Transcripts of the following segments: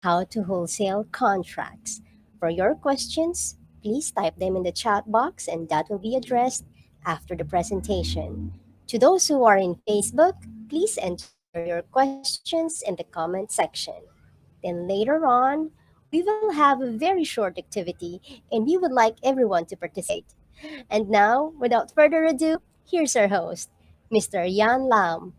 how to wholesale contracts. For your questions, please type them in the chat box and that will be addressed after the presentation. To those who are in Facebook, please enter your questions in the comment section. Then later on, we will have a very short activity and we would like everyone to participate. And now, without further ado, here's our host, Mr. Yan Lam.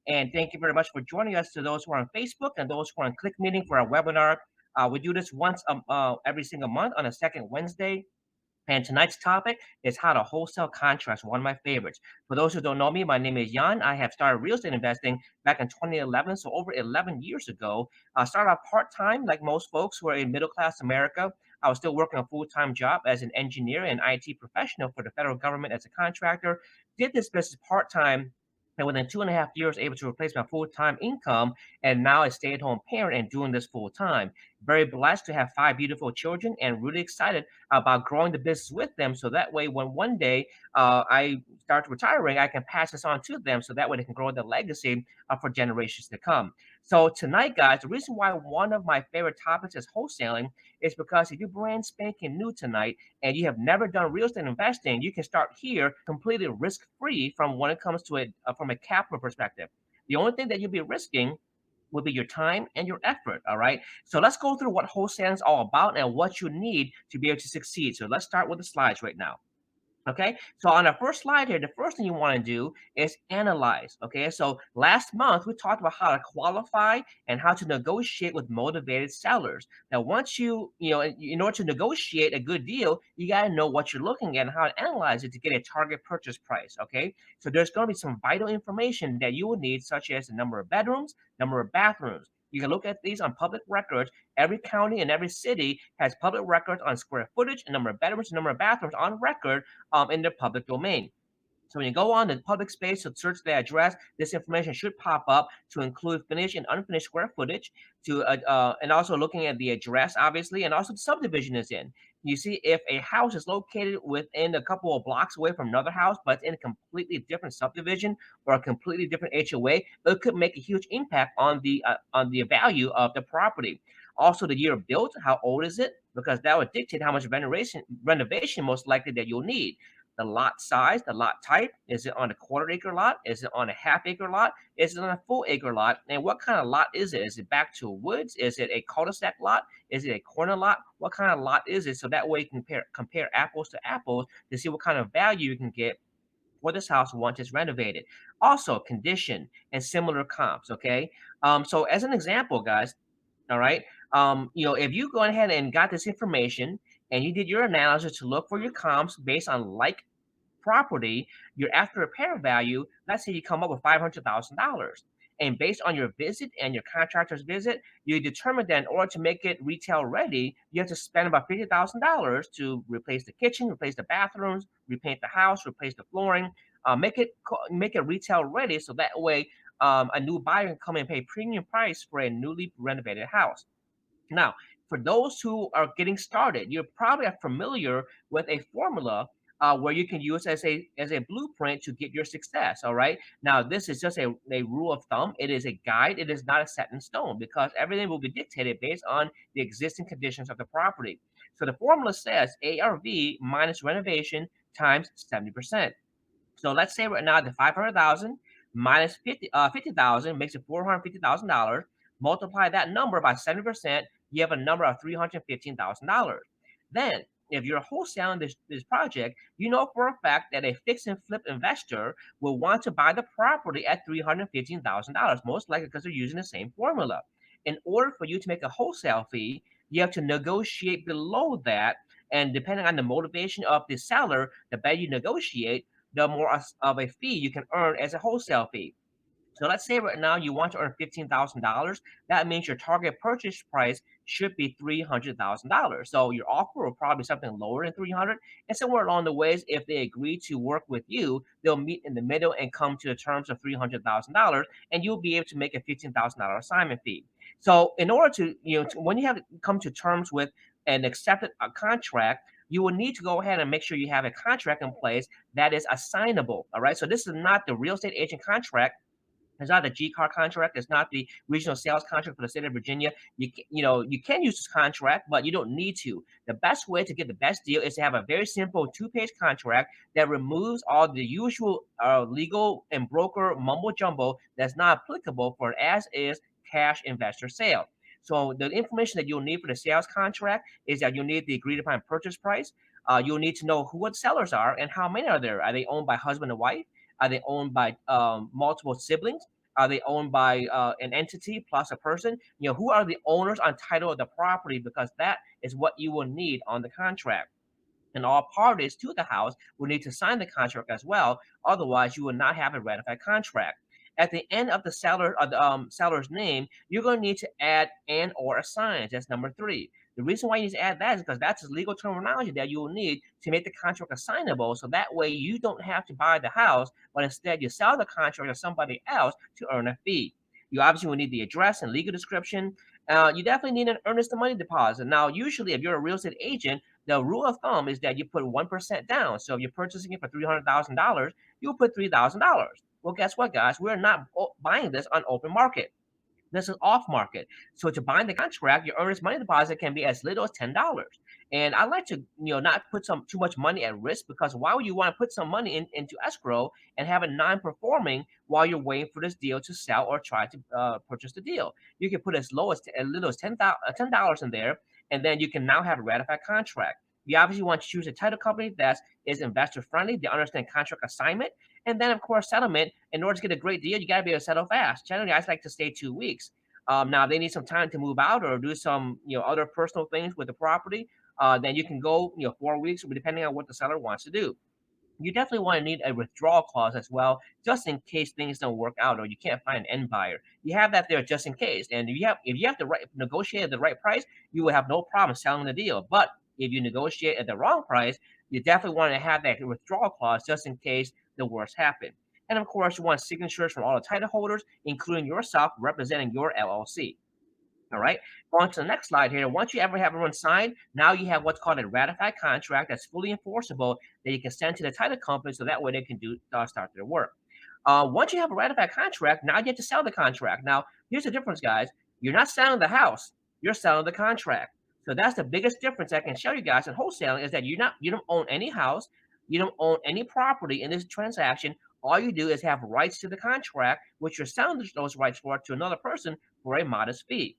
And thank you very much for joining us to those who are on Facebook and those who are on Click Meeting for our webinar. We do this once every single month on a second Wednesday. And tonight's topic is how to wholesale contracts, one of my favorites. For those who don't know me, my name is Jan. I have started real estate investing back in 2011, so over 11 years ago. I started out part-time, like most folks who are in middle-class America. I was still working a full-time job as an engineer and IT professional for the federal government as a contractor. Did this business part-time, and within 2.5 years, able to replace my full-time income, and now a stay-at-home parent and doing this full-time. Very blessed to have 5 beautiful children and really excited about growing the business with them. So that way, when one day I start retiring, I can pass this on to them so that way they can grow the legacy for generations to come. So tonight, guys, the reason why one of my favorite topics is wholesaling is because if you're brand spanking new tonight and you have never done real estate investing, you can start here completely risk free from when it comes to it from a capital perspective. The only thing that you'll be risking will be your time and your effort. All right. So let's go through what wholesaling is all about and what you need to be able to succeed. So let's start with the slides right now. Okay, so on the first slide here, the first thing you want to do is analyze. Okay, so last month we talked about how to qualify and how to negotiate with motivated sellers. Now, once in order to negotiate a good deal, you got to know what you're looking at and how to analyze it to get a target purchase price. Okay, so there's going to be some vital information that you will need, such as the number of bedrooms, number of bathrooms. You can look at these on public records. Every county and every city has public records on square footage, and number of bedrooms, and number of bathrooms on record in the public domain. So when you go on the public space to search the address, this information should pop up to include finished and unfinished square footage, and also looking at the address, obviously, and also the subdivision is in. You see if a house is located within a couple of blocks away from another house, but it's in a completely different subdivision or a completely different HOA, it could make a huge impact on the value of the property. Also, the year built, how old is it? Because that would dictate how much renovation most likely that you'll need. The lot size, the lot type. Is it on a quarter acre lot? Is it on a half acre lot? Is it on a full acre lot? And what kind of lot is it? Is it back to woods? Is it a cul-de-sac lot? Is it a corner lot? What kind of lot is it? So that way you can compare apples to apples to see what kind of value you can get for this house once it's renovated. Also, condition and similar comps. Okay. So as an example, guys, all right. If you go ahead and got this information and you did your analysis to look for your comps based on like property, your after repair value, let's say you come up with $500,000. And based on your visit and your contractor's visit, you determine that in order to make it retail ready, you have to spend about $50,000 to replace the kitchen, replace the bathrooms, repaint the house, replace the flooring, make it retail ready, so that way a new buyer can come and pay premium price for a newly renovated house. Now, for those who are getting started, you're probably familiar with a formula where you can use as a blueprint to get your success. All right. Now, this is just a rule of thumb. It is a guide. It is not a set in stone because everything will be dictated based on the existing conditions of the property. So the formula says ARV minus renovation times 70%. So let's say right now the 500,000 minus 50,000 makes it $450,000. Multiply that number by 70%, you have a number of $315,000. Then, if you're wholesaling this project, you know for a fact that a fix and flip investor will want to buy the property at $315,000, most likely because they're using the same formula. In order for you to make a wholesale fee, you have to negotiate below that. And depending on the motivation of the seller, the better you negotiate, the more of a fee you can earn as a wholesale fee. So let's say right now you want to earn $15,000. That means your target purchase price should be $300,000. So your offer will probably be something lower than 300. And somewhere along the ways, if they agree to work with you, they'll meet in the middle and come to the terms of $300,000, and you'll be able to make a $15,000 assignment fee. So in order to, when you have come to terms with an accepted contract, you will need to go ahead and make sure you have a contract in place that is assignable. All right. So this is not the real estate agent contract. It's not the G-Car contract. It's not the regional sales contract for the state of Virginia. You can use this contract, but you don't need to. The best way to get the best deal is to have a very simple two-page contract that removes all the usual legal and broker mumbo jumbo that's not applicable for an as-is cash investor sale. So the information that you'll need for the sales contract is that you'll need the agreed upon purchase price. You'll need to know who what sellers are and how many are there. Are they owned by husband and wife? Are they owned by multiple siblings? Are they owned by an entity plus a person? Who are the owners on title of the property? Because that is what you will need on the contract. And all parties to the house will need to sign the contract as well. Otherwise, you will not have a ratified contract. At the end of the seller's name, you're going to need to add and or assign. That's number 3. The reason why you need to add that is because that's the legal terminology that you will need to make the contract assignable. So that way you don't have to buy the house, but instead you sell the contract to somebody else to earn a fee. You obviously will need the address and legal description. You definitely need an earnest money deposit. Now, usually, if you're a real estate agent, the rule of thumb is that you put 1% down. So if you're purchasing it for $300,000, you'll put $3,000. Well, guess what, guys? We're not buying this on open market. This is off market. So to bind the contract, your earnest money deposit can be as little as $10. And I like to, not put too much money at risk, because why would you want to put some money into escrow and have it non-performing while you're waiting for this deal to sell or try to purchase the deal? You can put as little as $10 in there, and then you can now have a ratified contract. You obviously want to choose a title company that is investor friendly. They understand contract assignment. And then, of course, settlement. In order to get a great deal, you got to be able to settle fast. Generally, I like to stay 2 weeks. Now, if they need some time to move out or do some, other personal things with the property, then you can go, 4 weeks, depending on what the seller wants to do. You definitely want to need a withdrawal clause as well, just in case things don't work out or you can't find an end buyer. You have that there just in case. And if you have to negotiate at the right price, you will have no problem selling the deal. But if you negotiate at the wrong price, you definitely want to have that withdrawal clause just in case the worst happen. And of course, you want signatures from all the title holders, including yourself representing your LLC. All right. On to the next slide here. Once you ever have everyone signed, now you have what's called a ratified contract that's fully enforceable that you can send to the title company, so that way they can start their work. Once you have a ratified contract, now you have to sell the contract. Now, here's the difference, guys. You're not selling the house; you're selling the contract. So that's the biggest difference I can show you guys in wholesaling, is that you don't own any house, you don't own any property in this transaction. All you do is have rights to the contract, which you're selling those rights for to another person for a modest fee.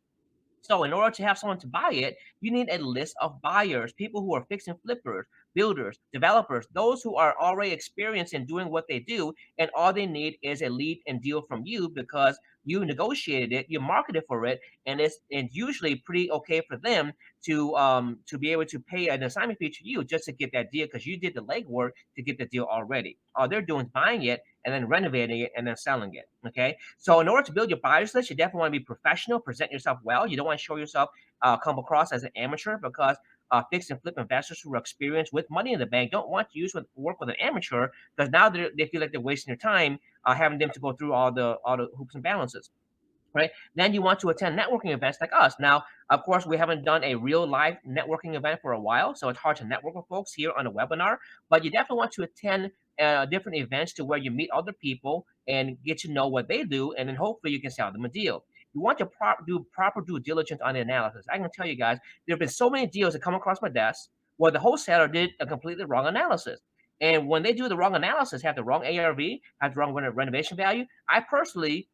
So in order to have someone to buy it, you need a list of buyers, people who are fix and flippers, builders, developers, those who are already experienced in doing what they do, and all they need is a lead and deal from you, because you negotiated it, you marketed for it, and it's usually pretty okay for them to be able to pay an assignment fee to you just to get that deal, because you did the legwork to get the deal already. All they're doing is buying it and then renovating it and then selling it. Okay. So in order to build your buyers list, you definitely want to be professional, present yourself well. You don't want to show yourself come across as an amateur, because fix and flip investors who are experienced with money in the bank don't want to work with an amateur, because now they feel like they're wasting their time having them to go through all the hoops and balances. Right. Then you want to attend networking events like us. Now, of course, we haven't done a real live networking event for a while, so it's hard to network with folks here on a webinar. But you definitely want to attend different events to where you meet other people and get to know what they do, and then hopefully you can sell them a deal. You want to do proper due diligence on the analysis. I can tell you guys, there have been so many deals that come across my desk where the wholesaler did a completely wrong analysis. And when they do the wrong analysis, have the wrong ARV, have the wrong renovation value, I personally,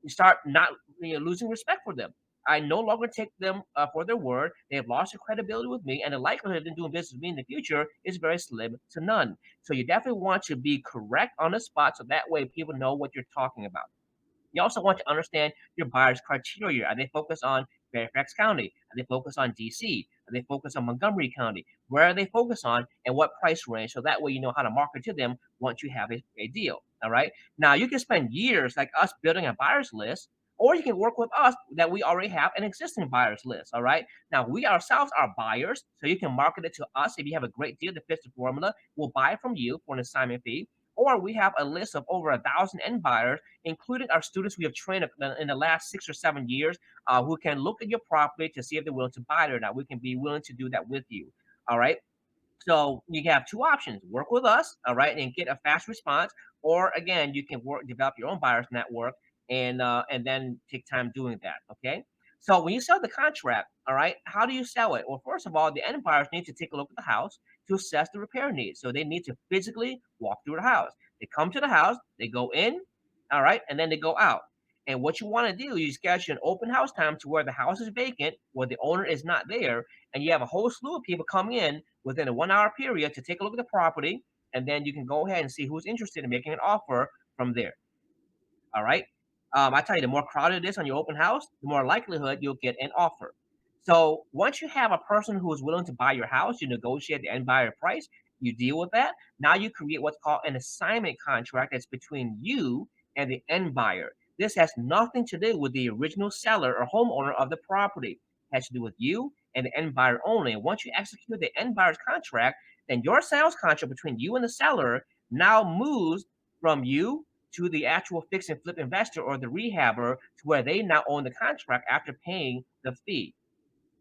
start not losing respect for them. I no longer take them for their word. They have lost their credibility with me, and the likelihood of them doing business with me in the future is very slim to none. So you definitely want to be correct on the spot, so that way people know what you're talking about. You also want to understand your buyer's criteria. Are they focused on Fairfax County? Are they focused on DC? Are they focused on Montgomery County? Where are they focused on, and what price range? So that way you know how to market to them once you have a deal. All right. Now you can spend years like us building a buyer's list, or you can work with us that we already have an existing buyer's list. All right. Now we ourselves are buyers, so you can market it to us. If you have a great deal that fits the formula, we'll buy it from you for an assignment fee. Or we have a list of over 1,000 end buyers, including our students we have trained in the last 6 or 7 years, who can look at your property to see if they're willing to buy it or not. We can be willing to do that with you. All right. So you have two options: work with us, all right, and get a fast response, or again, you can develop your own buyers network and then take time doing that. Okay. So when you sell the contract, all right, how do you sell it? Well, first of all, the end buyers need to take a look at the house to assess the repair needs. So they need to physically walk through the house. They come to the house, they go in, all right, and then they go out. And what you want to do, you schedule an open house time to where the house is vacant, where the owner is not there, and you have a whole slew of people come in within a 1 hour period to take a look at the property, and then you can go ahead and see who's interested in making an offer from there. All right. I tell you, the more crowded it is on your open house, the more likelihood you'll get an offer. So once you have a person who is willing to buy your house, you negotiate the end buyer price, you deal with that. Now you create what's called an assignment contract that's between you and the end buyer. This has nothing to do with the original seller or homeowner of the property. It has to do with you and the end buyer only. And once you execute the end buyer's contract, then your sales contract between you and the seller now moves from you to the actual fix and flip investor or the rehabber to where they now own the contract after paying the fee.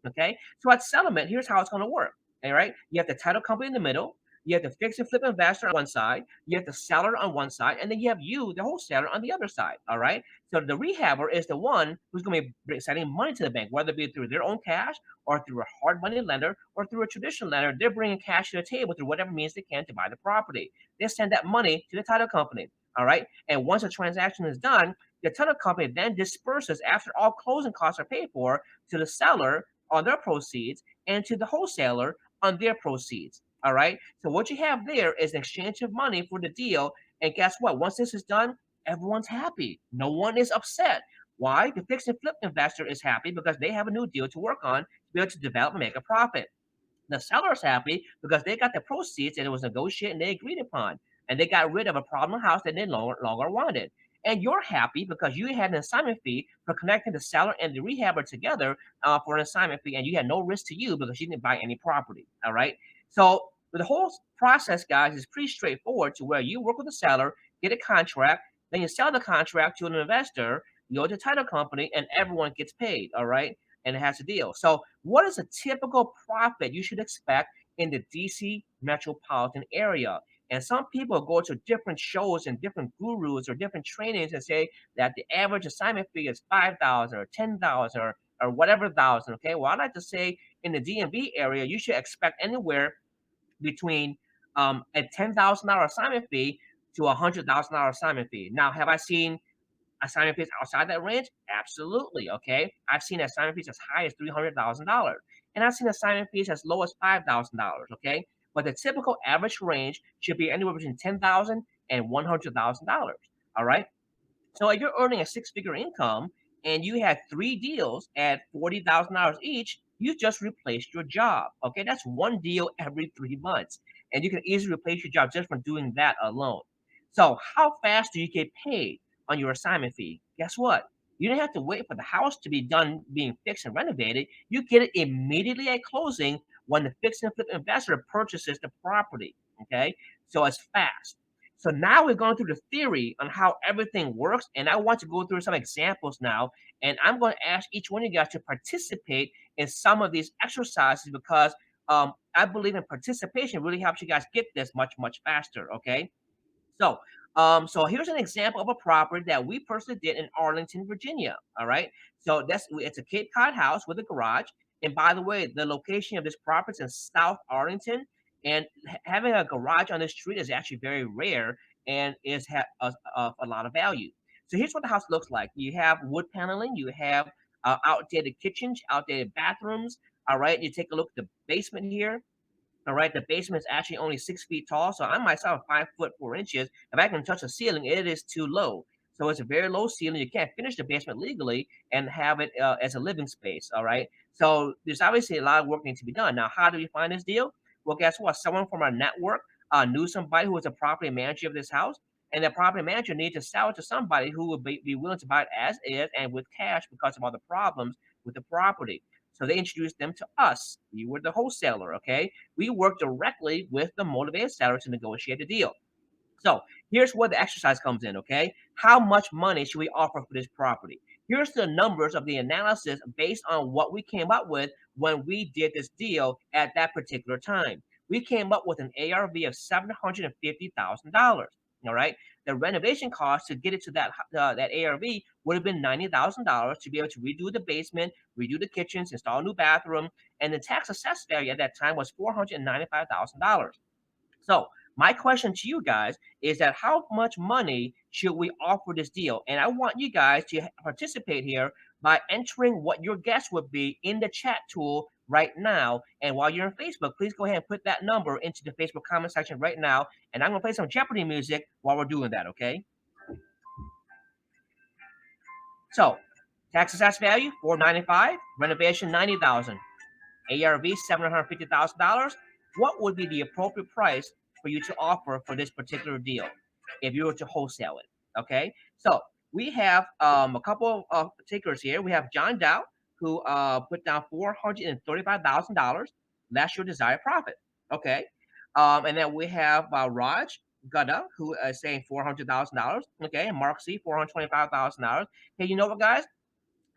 Okay. So at settlement, here's how it's going to work. All right. You have the title company in the middle. You have the fix and flip investor on one side. You have the seller on one side. And then you have you, the wholesaler, on the other side. All right. So the rehabber is the one who's going to be sending money to the bank, whether it be through their own cash or through a hard money lender or through a traditional lender. They're bringing cash to the table through whatever means they can to buy the property. They send that money to the title company. All right. And once the transaction is done, the title company then disperses after all closing costs are paid for to the seller on their proceeds and to the wholesaler on their proceeds. All right. So what you have there is an exchange of money for the deal. And guess what? Once this is done, everyone's happy. No one is upset. Why? The fix and flip investor is happy because they have a new deal to work on to be able to develop and make a profit. The seller's happy because they got the proceeds that it was negotiated and they agreed upon. And they got rid of a problem house that they no longer wanted. And you're happy because you had an assignment fee for connecting the seller and the rehabber together for an assignment fee, and you had no risk to you because you didn't buy any property. All right. So the whole process, guys, is pretty straightforward to where you work with the seller, get a contract, then you sell the contract to an investor, you go to the title company, and everyone gets paid. All right. And it has a deal. So, what is a typical profit you should expect in the DC metropolitan area? And some people go to different shows and different gurus or different trainings and say that the average assignment fee is 5,000 or 10,000 or whatever thousand. Okay, well, I like to say in the DMV area, you should expect anywhere between a $10,000 assignment fee to a $100,000 assignment fee. Now, have I seen assignment fees outside that range? Absolutely. Okay. I've seen assignment fees as high as $300,000. And I've seen assignment fees as low as $5,000. Okay. But the typical average range should be anywhere between $10,000 and $100,000. All right. So if you're earning a six-figure income and you had three deals at $40,000 each, you just replaced your job. Okay, that's one deal every 3 months, and you can easily replace your job just from doing that alone. So how fast do you get paid on your assignment fee? Guess what? You don't have to wait for the house to be done being fixed and renovated. You get it immediately at closing when the fix and flip investor purchases the property. Okay, so it's fast. So now we're going through the theory on how everything works, and I want to go through some examples now. And I'm going to ask each one of you guys to participate in some of these exercises because I believe in participation really helps you guys get this much, much faster. Okay. So, so here's an example of a property that we personally did in Arlington, Virginia. All right. So it's a Cape Cod house with a garage. And by the way, the location of this property is in South Arlington, and having a garage on the street is actually very rare and is a lot of value. So here's what the house looks like. You have wood paneling. You have outdated kitchens, outdated bathrooms. All right. You take a look at the basement here. All right, the basement is actually only 6 feet tall, so I myself 5 foot 4 inches. If I can touch the ceiling, it is too low. So it's a very low ceiling. You can't finish the basement legally and have it as a living space. All right. So there's obviously a lot of work needs to be done. Now, how do we find this deal? Well, guess what? Someone from our network knew somebody who was a property manager of this house, and the property manager needed to sell it to somebody who would be willing to buy it as is and with cash because of all the problems with the property. So they introduced them to us. We were the wholesaler. Okay. We work directly with the motivated seller to negotiate a deal. So here's where the exercise comes in, okay? How much money should we offer for this property? Here's the numbers of the analysis based on what we came up with when we did this deal at that particular time. we came up with an ARV of $750,000. All right, the renovation cost to get it to that ARV would have been $90,000 to be able to redo the basement, redo the kitchens, install a new bathroom, and the tax assessed value at that time was $495,000. So my question to you guys is that how much money should we offer this deal? And I want you guys to participate here by entering what your guess would be in the chat tool right now. And while you're on Facebook, please go ahead and put that number into the Facebook comment section right now. And I'm gonna play some Jeopardy music while we're doing that, okay? So tax assessed value, $495, renovation, $90,000. ARV $750,000. What would be the appropriate price for you to offer for this particular deal if you were to wholesale it? Okay, so we have a couple of takers here. We have John Dow who put down $435,000. That's your desired profit. Okay, and then we have Raj Gada who is saying $400,000. Okay, and Mark C $425,000. Hey, you know what, guys?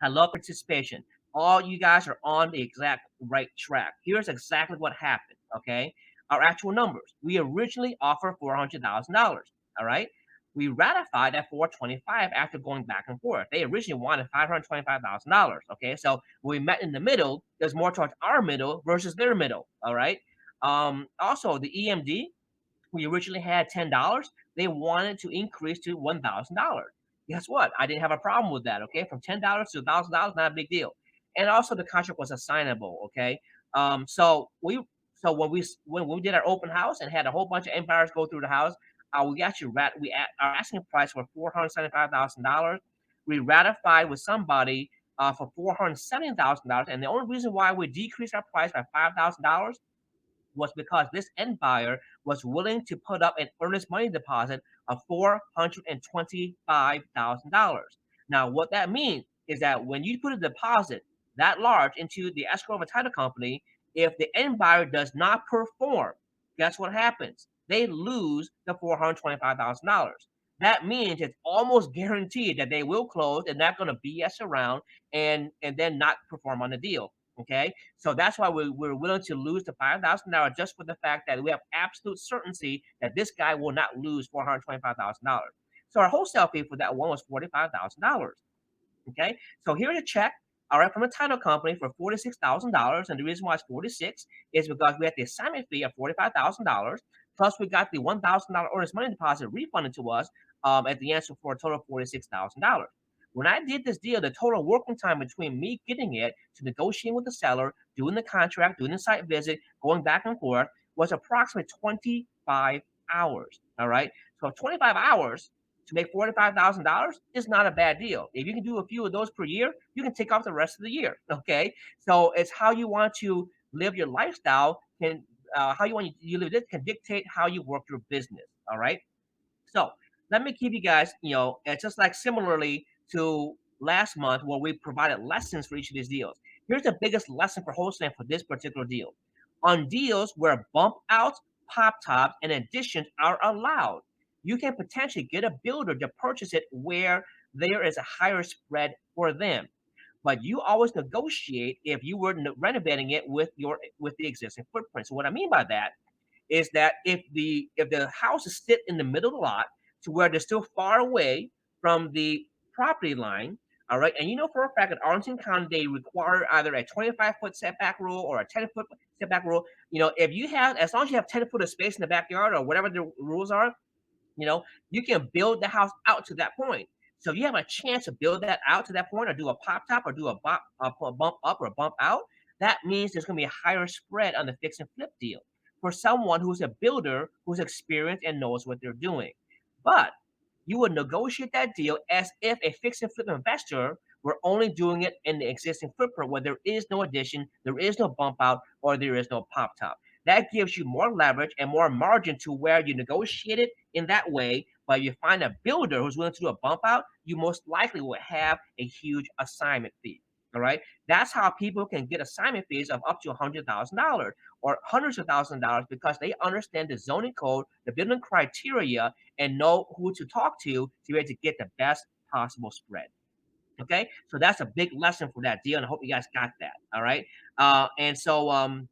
I love participation. All you guys are on the exact right track. Here's exactly what happened. Okay, our actual numbers. We originally offered $400,000. All right, we ratified at 425 after going back and forth. They originally wanted $525,000. Okay, so when we met in the middle, there's more towards our middle versus their middle. All right. Also, the EMD, we originally had $10. They wanted to increase to $1,000. Guess what? I didn't have a problem with that. Okay, from $10 to $1,000, not a big deal. And also, the contract was assignable. Okay, so when we did our open house and had a whole bunch of end buyers go through the house, our asking price was $475,000. We ratified with somebody for $470,000, and the only reason why we decreased our price by $5,000 was because this end buyer was willing to put up an earnest money deposit of $425,000. Now, what that means is that when you put a deposit that large into the escrow of a title company, if the end buyer does not perform, guess what happens? They lose the $425,000. That means it's almost guaranteed that they will close and not going to BS around and then not perform on the deal. Okay, so that's why we're willing to lose the $5,000 just for the fact that we have absolute certainty that this guy will not lose $425,000. So our wholesale fee for that one was $45,000. Okay, so here's a check, all right, from a title company for $46,000, and the reason why it's 46 is because we had the assignment fee of $45,000, plus we got the $1,000 earnest money deposit refunded to us at the end for a total of $46,000. When I did this deal, the total working time between me getting it to negotiating with the seller, doing the contract, doing the site visit, going back and forth was approximately 25 hours. All right, so 25 hours to make $45,000 is not a bad deal. If you can do a few of those per year, you can take off the rest of the year. Okay, so it's how you want to live your lifestyle can how you want you live it can dictate how you work your business. All right, so let me give you guys, it's just like similarly to last month where we provided lessons for each of these deals. Here's the biggest lesson for wholesaling for this particular deal. On deals where bump outs, pop tops, and additions are allowed, you can potentially get a builder to purchase it where there is a higher spread for them. But you always negotiate if you were renovating it with the existing footprint. So what I mean by that is that if the house is sit in the middle of the lot to where they're still far away from the property line, all right, and you know for a fact that Arlington County they require either a 25-foot setback rule or a 10-foot setback rule. If you have, as long as you have 10 foot of space in the backyard or whatever the rules are, you can build the house out to that point. So if you have a chance to build that out to that point, or do a pop top, or do a bump up or a bump out, that means there's going to be a higher spread on the fix and flip deal for someone who's a builder who's experienced and knows what they're doing. But you would negotiate that deal as if a fix and flip investor were only doing it in the existing footprint where there is no addition, there is no bump out, or there is no pop top. That gives you more leverage and more margin to where you negotiate it in that way. But if you find a builder who's willing to do a bump out, you most likely will have a huge assignment fee. All right. That's how people can get assignment fees of up to $100,000 or hundreds of thousands of dollars because they understand the zoning code, the building criteria, and know who to talk to be able to get the best possible spread. Okay. So that's a big lesson for that deal. And I hope you guys got that. All right. And so on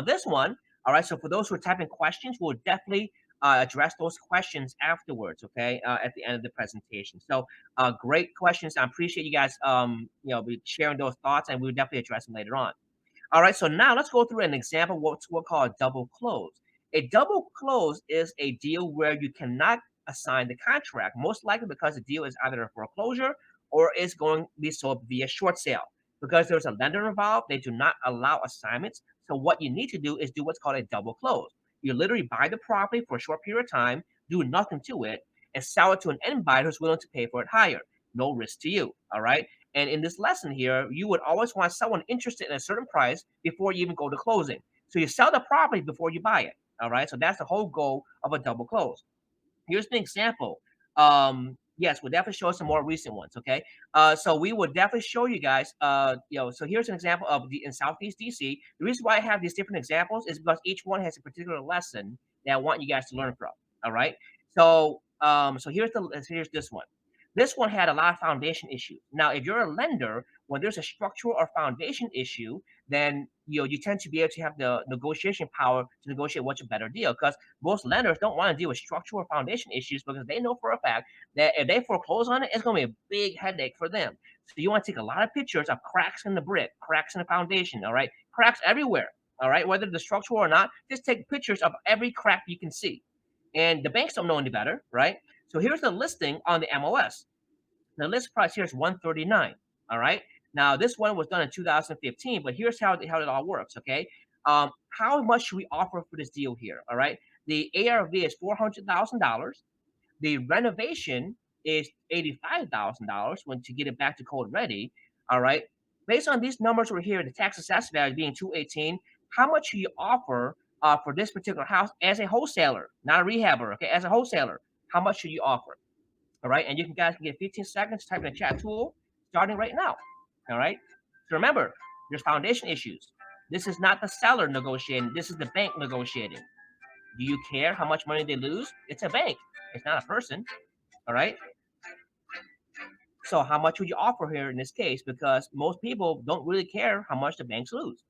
this one, All right. So for those who are typing questions, we'll definitely address those questions afterwards. Okay, at the end of the presentation. So great questions. I appreciate you guys be sharing those thoughts, and we'll definitely address them later on. All right, so now let's go through an example of what we'll call a double close. A double close is a deal where you cannot assign the contract, most likely because the deal is either a foreclosure or is going to be sold via short sale. Because there's a lender involved, they do not allow assignments. So what you need to do is do what's called a double close. You literally buy the property for a short period of time, do nothing to it, and sell it to an end buyer who's willing to pay for it higher. No risk to you. All right. And in this lesson here, you would always want someone interested in a certain price before you even go to closing. So you sell the property before you buy it. All right. So that's the whole goal of a double close. Here's an example. Yes, we'll definitely show some more recent ones. Okay. So we will definitely show you guys. So here's an example of the in Southeast DC. The reason why I have these different examples is because each one has a particular lesson that I want you guys to learn from. All right. So here's this one. This one had a lot of foundation issues. Now, if you're a lender, when there's a structural or foundation issue, then you tend to be able to have the negotiation power to negotiate what's a better deal. Because most lenders don't want to deal with structural or foundation issues because they know for a fact that if they foreclose on it, it's going to be a big headache for them. So you want to take a lot of pictures of cracks in the brick, cracks in the foundation, all right, cracks everywhere, all right, whether they're structural or not. Just take pictures of every crack you can see, and the banks don't know any better, right? So here's the listing on the MOS. The list price here is 139. All right. Now this one was done in 2015, but here's how it all works. Okay. How much should we offer for this deal here? All right. The ARV is $400,000. The renovation is $85,000 when to get it back to code ready. All right. Based on these numbers over here, the tax assessed value being 218. How much should you offer for this particular house as a wholesaler, not a rehabber? Okay, as a wholesaler, how much should you offer? All right. And you guys can get 15 seconds, type in the chat tool, starting right now. All right. So remember, there's foundation issues. This is not the seller negotiating. This is the bank negotiating. Do you care how much money they lose? It's a bank. It's not a person. All right. So how much would you offer here in this case? Because most people don't really care how much the banks lose.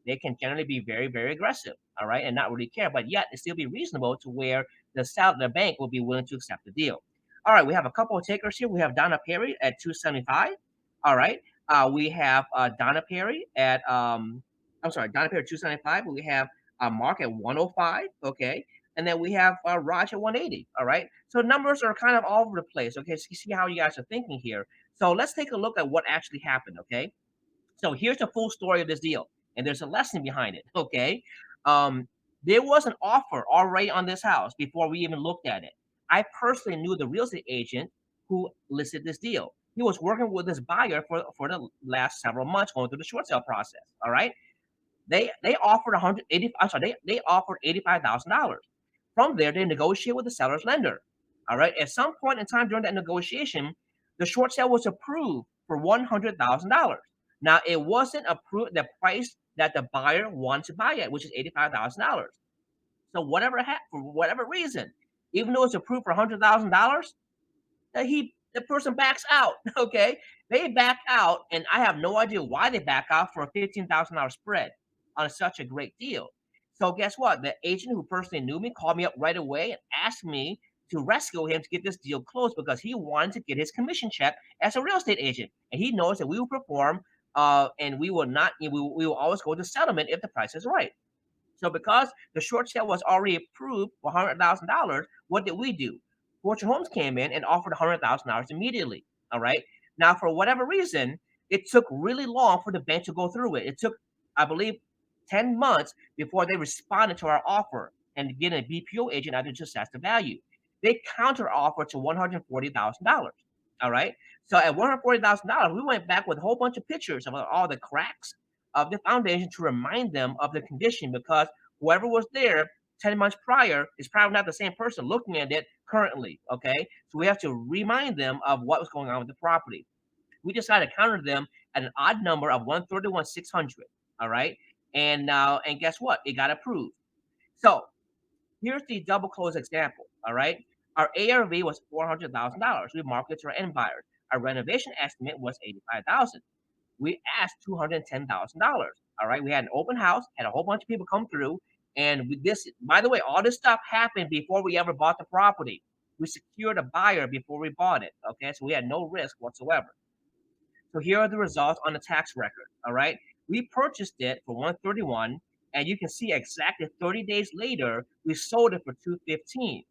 They can generally be very, very aggressive, all right, and not really care, but yet it still be reasonable to where the bank will be willing to accept the deal. All right, we have a couple of takers here. We have Donna Perry at 275. All right, we have Donna Perry at Donna Perry at 275. We have Mark at 105. Okay, and then we have Raj at 180. All right, so numbers are kind of all over the place. Okay, so you see how you guys are thinking here. So let's take a look at what actually happened. Okay, so here's the full story of this deal, and there's a lesson behind it. Okay, um, there was an offer already on this house before we even looked at it. I personally knew the real estate agent who listed this deal. He was working with this buyer for the last several months, going through the short sale process. All right, they offered 180. I'm sorry, they offered $85,000. From there, they negotiate with the seller's lender. All right, at some point in time during that negotiation, the short sale was approved for $100,000. Now, it wasn't approved the price that the buyer wanted to buy at, which is $85,000. So for whatever reason, even though it's approved for $100,000, the person backs out. Okay, they back out, and I have no idea why they back out for a $15,000 spread on such a great deal. So guess what? The agent who personally knew me called me up right away and asked me to rescue him to get this deal closed because he wanted to get his commission check as a real estate agent, and he knows that we will perform, and we will not. We will always go to settlement if the price is right. So because the short sale was already approved for $100,000, what did we do? Fortune Homes came in and offered $100,000 immediately. All right. Now, for whatever reason, it took really long for the bank to go through it. It took, I believe, 10 months before they responded to our offer and get a BPO agent out to assess the value. They counter offer to $140,000. All right. So at $140,000, we went back with a whole bunch of pictures of all the cracks of the foundation to remind them of the condition because whoever was there 10 months prior is probably not the same person looking at it currently. Okay. So we have to remind them of what was going on with the property. We decided to counter them at an odd number of 131,600. All right. And guess what? It got approved. So here's the double close example. All right. Our ARV was $400,000. We marketed to our end buyers. Our renovation estimate was $85,000. We asked $210,000. All right. We had an open house, had a whole bunch of people come through, And this, by the way, all this stuff happened before we ever bought the property. We secured a buyer before we bought it. Okay, so we had no risk whatsoever. So here are the results on the tax record. All right, we purchased it for 131, and you can see exactly 30 days later we sold it for 215.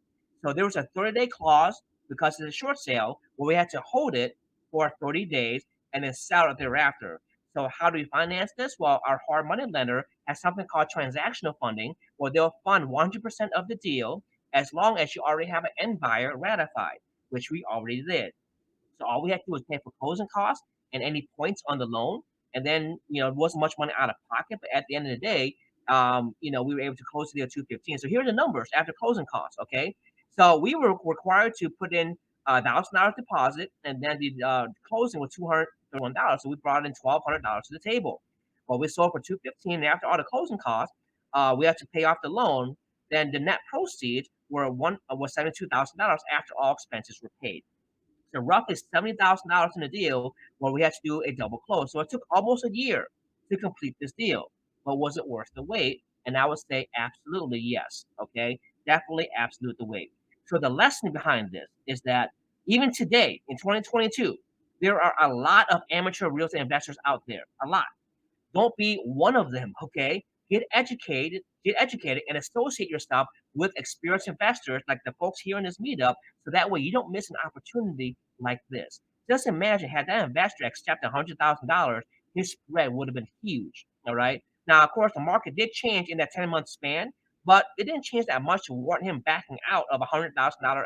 So there was a 30-day clause because it's a short sale where we had to hold it for 30 days and then sell it thereafter. So how do we finance this? Well, our hard money lender has something called transactional funding, where they'll fund 100% of the deal as long as you already have an end buyer ratified, which we already did. So all we had to do was pay for closing costs and any points on the loan. And then, it wasn't much money out of pocket, but at the end of the day, we were able to close the deal at 215. So here are the numbers after closing costs. Okay. So we were required to put in $1,000 deposit, and then the closing was $231. So we brought in $1,200 to the table. Well, we sold for 215, and after all the closing costs, we had to pay off the loan. Then the net proceeds was $72,000 after all expenses were paid. So roughly $70,000 in the deal where we had to do a double close. So it took almost a year to complete this deal. But was it worth the wait? And I would say absolutely yes. Okay, definitely absolute the wait. So the lesson behind this is that even today in 2022, there are a lot of amateur real estate investors out there. A lot. Don't be one of them, okay? Get educated, and associate yourself with experienced investors like the folks here in this meetup, so that way you don't miss an opportunity like this. Just imagine had that investor accepted $100,000, his spread would have been huge. All right. Now, of course, the market did change in that 10-month span, but it didn't change that much to warrant him backing out of $100,000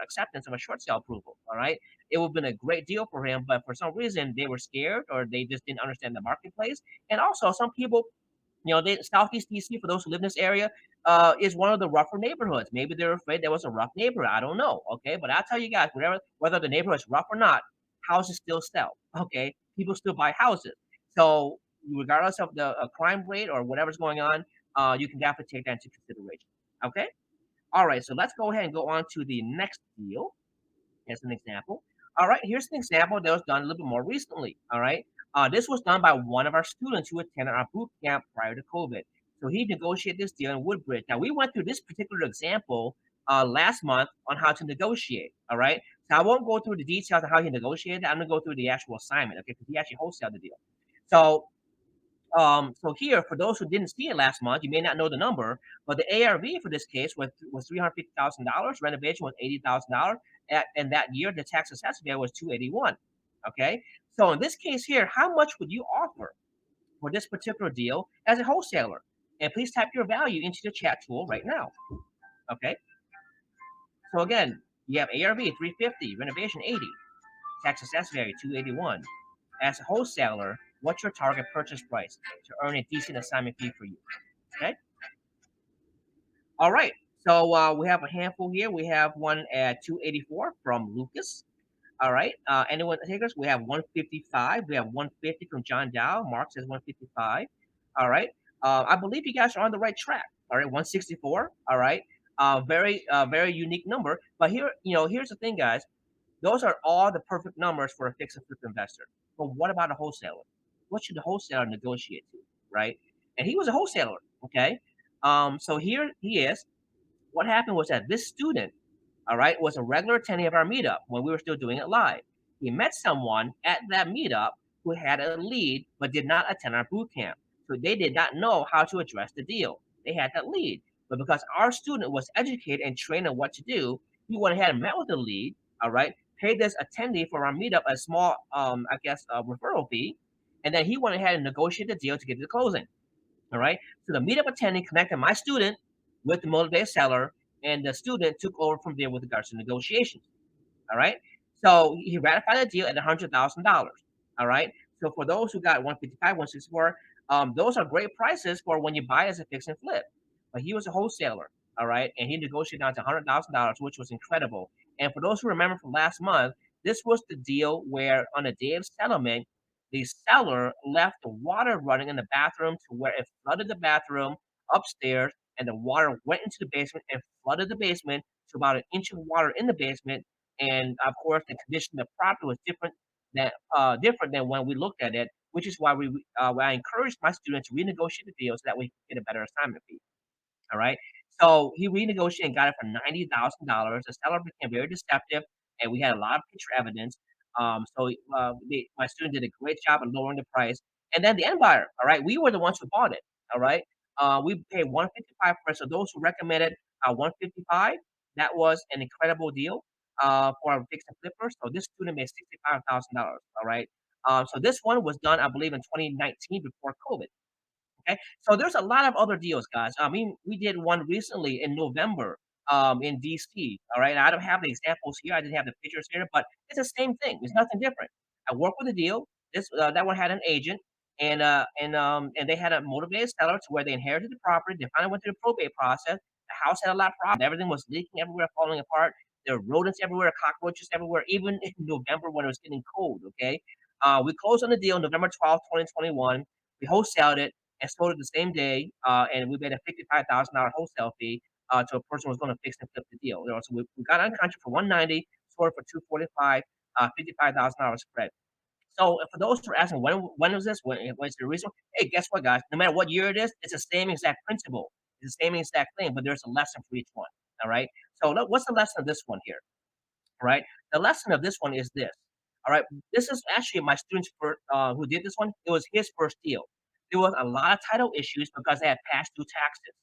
acceptance of a short sale approval. All right. It would have been a great deal for him, but for some reason they were scared or they just didn't understand the marketplace. And also, some people, Southeast DC, for those who live in this area, is one of the rougher neighborhoods. Maybe they're afraid there was a rough neighborhood. I don't know. Okay, but I'll tell you guys, whether the neighborhood is rough or not, houses still sell. Okay, people still buy houses. So regardless of the crime rate or whatever's going on, you can definitely take that into consideration. Okay. All right. So let's go ahead and go on to the next deal as an example. All right, here's an example that was done a little bit more recently. All right, this was done by one of our students who attended our boot camp prior to COVID. So he negotiated this deal in Woodbridge. Now we went through this particular example last month on how to negotiate. All right, so I won't go through the details of how he negotiated. I'm gonna go through the actual assignment. Okay, because he actually wholesaled the deal. So so here, for those who didn't see it last month, you may not know the number, but the ARV for this case was $350,000. Renovation was $80,000. And that year, the tax assessment value was 281. Okay, so in this case here, how much would you offer for this particular deal as a wholesaler? And please type your value into the chat tool right now. Okay, so again, you have ARV 350, renovation 80, tax assessment value 281. As a wholesaler, what's your target purchase price to earn a decent assignment fee for you? Okay. All right. So we have a handful here. We have one at 284 from Lucas. All right. Anyone takers? We have 155. We have 150 from John Dow. Mark says 155. All right. I believe you guys are on the right track. All right. 164. All right. Very unique number. But here's the thing, guys. Those are all the perfect numbers for a fix and flip investor. But what about a wholesaler? What should the wholesaler negotiate to, right? And he was a wholesaler, okay? So here he is. What happened was that this student, all right, was a regular attendee of our meetup when we were still doing it live. He met someone at that meetup who had a lead but did not attend our boot camp. So they did not know how to address the deal. They had that lead. But because our student was educated and trained on what to do, he went ahead and met with the lead, all right, paid this attendee for our meetup a small, referral fee, and then he went ahead and negotiated the deal to get to the closing. All right. So the meetup attendee connected my student with the motivated seller, and the student took over from there with regards to negotiations. All right. So he ratified the deal at $100,000. All right. So for those who got 155, 164, those are great prices for when you buy as a fix and flip. But he was a wholesaler. All right. And he negotiated down to $100,000, which was incredible. And for those who remember from last month, this was the deal where on the day of settlement, the seller left the water running in the bathroom to where it flooded the bathroom upstairs, and the water went into the basement and flooded the basement to about an inch of water in the basement. And of course, the condition of the property was different than when we looked at it, which is why I encouraged my students to renegotiate the deal so that we get a better assignment fee. All right. So he renegotiated and got it for $90,000. The seller became very deceptive, and we had a lot of picture evidence. My student did a great job of lowering the price. And then the end buyer, all right, we were the ones who bought it. All right. We paid 155 for it. So those who recommended 155, that was an incredible deal for a fix and flipper. So this student made $65,000. All right. So this one was done, I believe, in 2019 before COVID. Okay, so there's a lot of other deals, guys. I mean, we did one recently in November, in DC. All right, I don't have the examples here. I didn't have the pictures here, but it's the same thing. It's nothing different. I worked with a deal. This that one had an agent, and they had a motivated seller to where they inherited the property. They finally went through the probate process. The house had a lot of problems. Everything was leaking everywhere, falling apart. There were rodents everywhere, cockroaches everywhere, even in November when it was getting cold. Okay, we closed on the deal November 12th, 2021. We wholesaled it and sold it the same day, and we made a $55,000 wholesale fee to a person who was going to fix and flip the deal. You know, so we got on contract for 190, sold it for 245, $55,000 spread. So for those who are asking when was this? When's the reason? Hey, guess what, guys? No matter what year it is, it's the same exact principle. It's the same exact thing, but there's a lesson for each one. All right. So what's the lesson of this one here? Right? The lesson of this one is this. All right, this is actually my student's first, who did this one. It was his first deal. There was a lot of title issues because they had past due taxes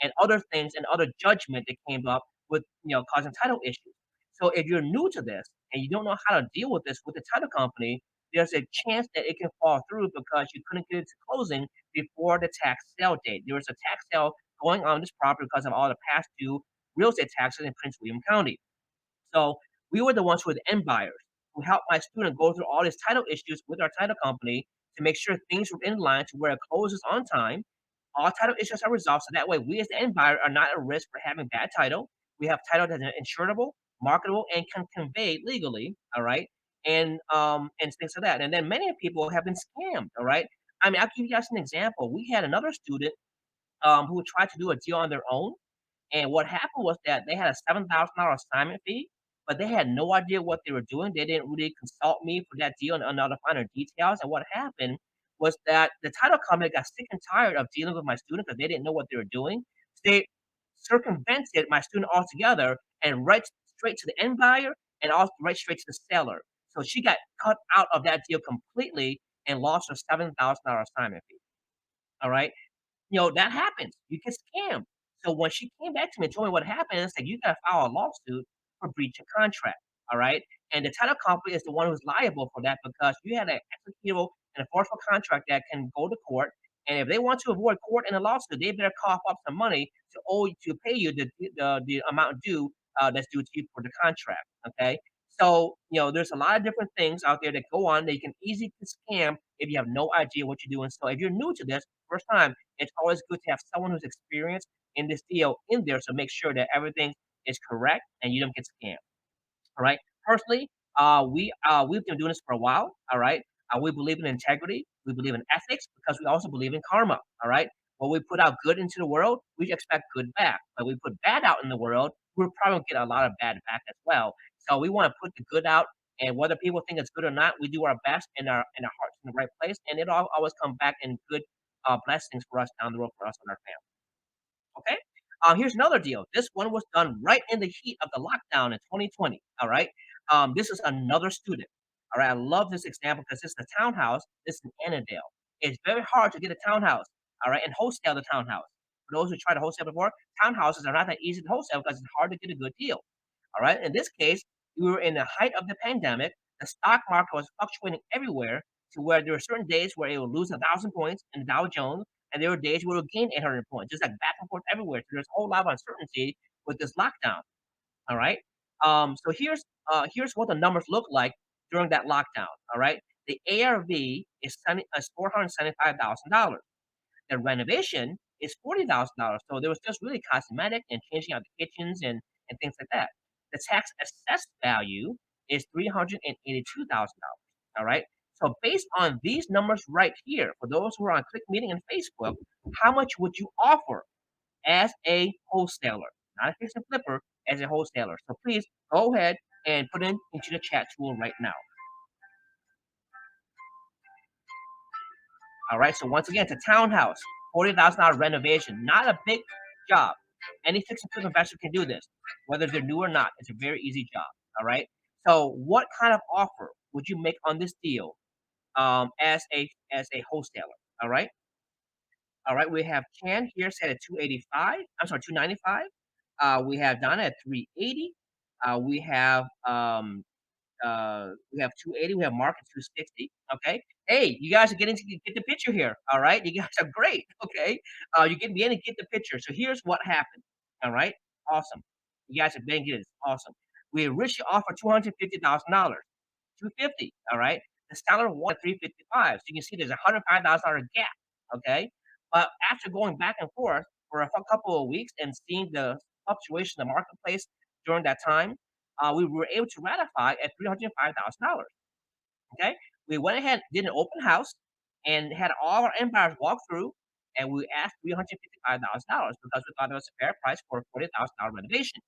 and other things and other judgment that came up with causing title issues. So if you're new to this and you don't know how to deal with this with the title company, there's a chance that it can fall through because you couldn't get it to closing before the tax sale date. There was a tax sale going on this property because of all the past due real estate taxes in Prince William County. So we were the ones who were the end buyers who helped my student go through all these title issues with our title company to make sure things were in line to where it closes on time. All title issues are resolved, so that way we as the end buyer are not at risk for having bad title. We have title that's insurable, marketable, and can convey legally. All right, and things like that. And then many people have been scammed. All right, I mean, I'll give you guys an example. We had another student who tried to do a deal on their own, and what happened was that they had a $7,000 assignment fee, but they had no idea what they were doing. They didn't really consult me for that deal and all the finer details. And what happened was that the title company got sick and tired of dealing with my student because they didn't know what they were doing. So they circumvented my student altogether and right straight to the end buyer and also right straight to the seller. So she got cut out of that deal completely and lost her $7,000 assignment fee. All right. That happens. You get scammed. So when she came back to me and told me what happened, I said, you got to file a lawsuit for breach of contract. All right. And the title company is the one who's liable for that because you had an executable and enforceable contract that can go to court. And if they want to avoid court in a lawsuit, they better cough up some money to pay you the amount due that's due to you for the contract. Okay. So, there's a lot of different things out there that go on that you can easily scam if you have no idea what you're doing. So if you're new to this, first time, it's always good to have someone who's experienced in this deal in there to make sure that everything is correct and you don't get scammed. All right. Personally, we've been doing this for a while. All right. We believe in integrity. We believe in ethics because we also believe in karma. All right. When we put out good into the world, we expect good back. When we put bad out in the world, we're probably gonna get a lot of bad back as well. So we want to put the good out, and whether people think it's good or not, we do our best and our hearts in the right place, and it'll always come back in good blessings for us down the road for us and our family. Okay. Here's another deal. This one was done right in the heat of the lockdown in 2020. All right. This is another student. All right. I love this example because this is a townhouse. This is in Annandale. It's very hard to get a townhouse. All right. And wholesale the townhouse. For those who tried to wholesale before, townhouses are not that easy to wholesale because it's hard to get a good deal. All right. In this case, we were in the height of the pandemic. The stock market was fluctuating everywhere to where there were certain days where it would lose 1,000 points in the Dow Jones, and there were days where it would gain 800 points, just like back and forth everywhere. So there's a whole lot of uncertainty with this lockdown. All right. So here's what the numbers look like during that lockdown. All right. The ARV is $475,000. The renovation is $40,000. So there was just really cosmetic and changing out the kitchens and things like that. The tax assessed value is $382,000. All right. So based on these numbers right here, for those who are on Click Meeting and Facebook, how much would you offer as a wholesaler, not a fix and flipper, as a wholesaler? So please go ahead and put it into the chat tool right now. All right. So once again, it's a townhouse, $40,000 renovation, not a big job. Any fix and flip investor can do this, whether they're new or not. It's a very easy job. All right. So, what kind of offer would you make on this deal as a wholesaler? All right. All right. We have Chan here set at 285. I'm sorry, 295. We have Donna at 380. We have 280. We have Mark at 260. Okay. Hey, you guys are getting to get the picture here. All right. You guys are great. Okay. You're getting beginning to get the picture. So here's what happened. All right. Awesome. You guys are beginning to get it. Awesome. We originally offered $250,000. 250. All right. The seller wanted 355. So you can see there's a $105,000 gap. Okay. But after going back and forth for a couple of weeks and seeing the fluctuation in the marketplace during that time, we were able to ratify at $305,000. Okay, we went ahead, did an open house, and had all our end buyers walk through, and we asked $355,000 because we thought it was a fair price for a $40,000 renovation.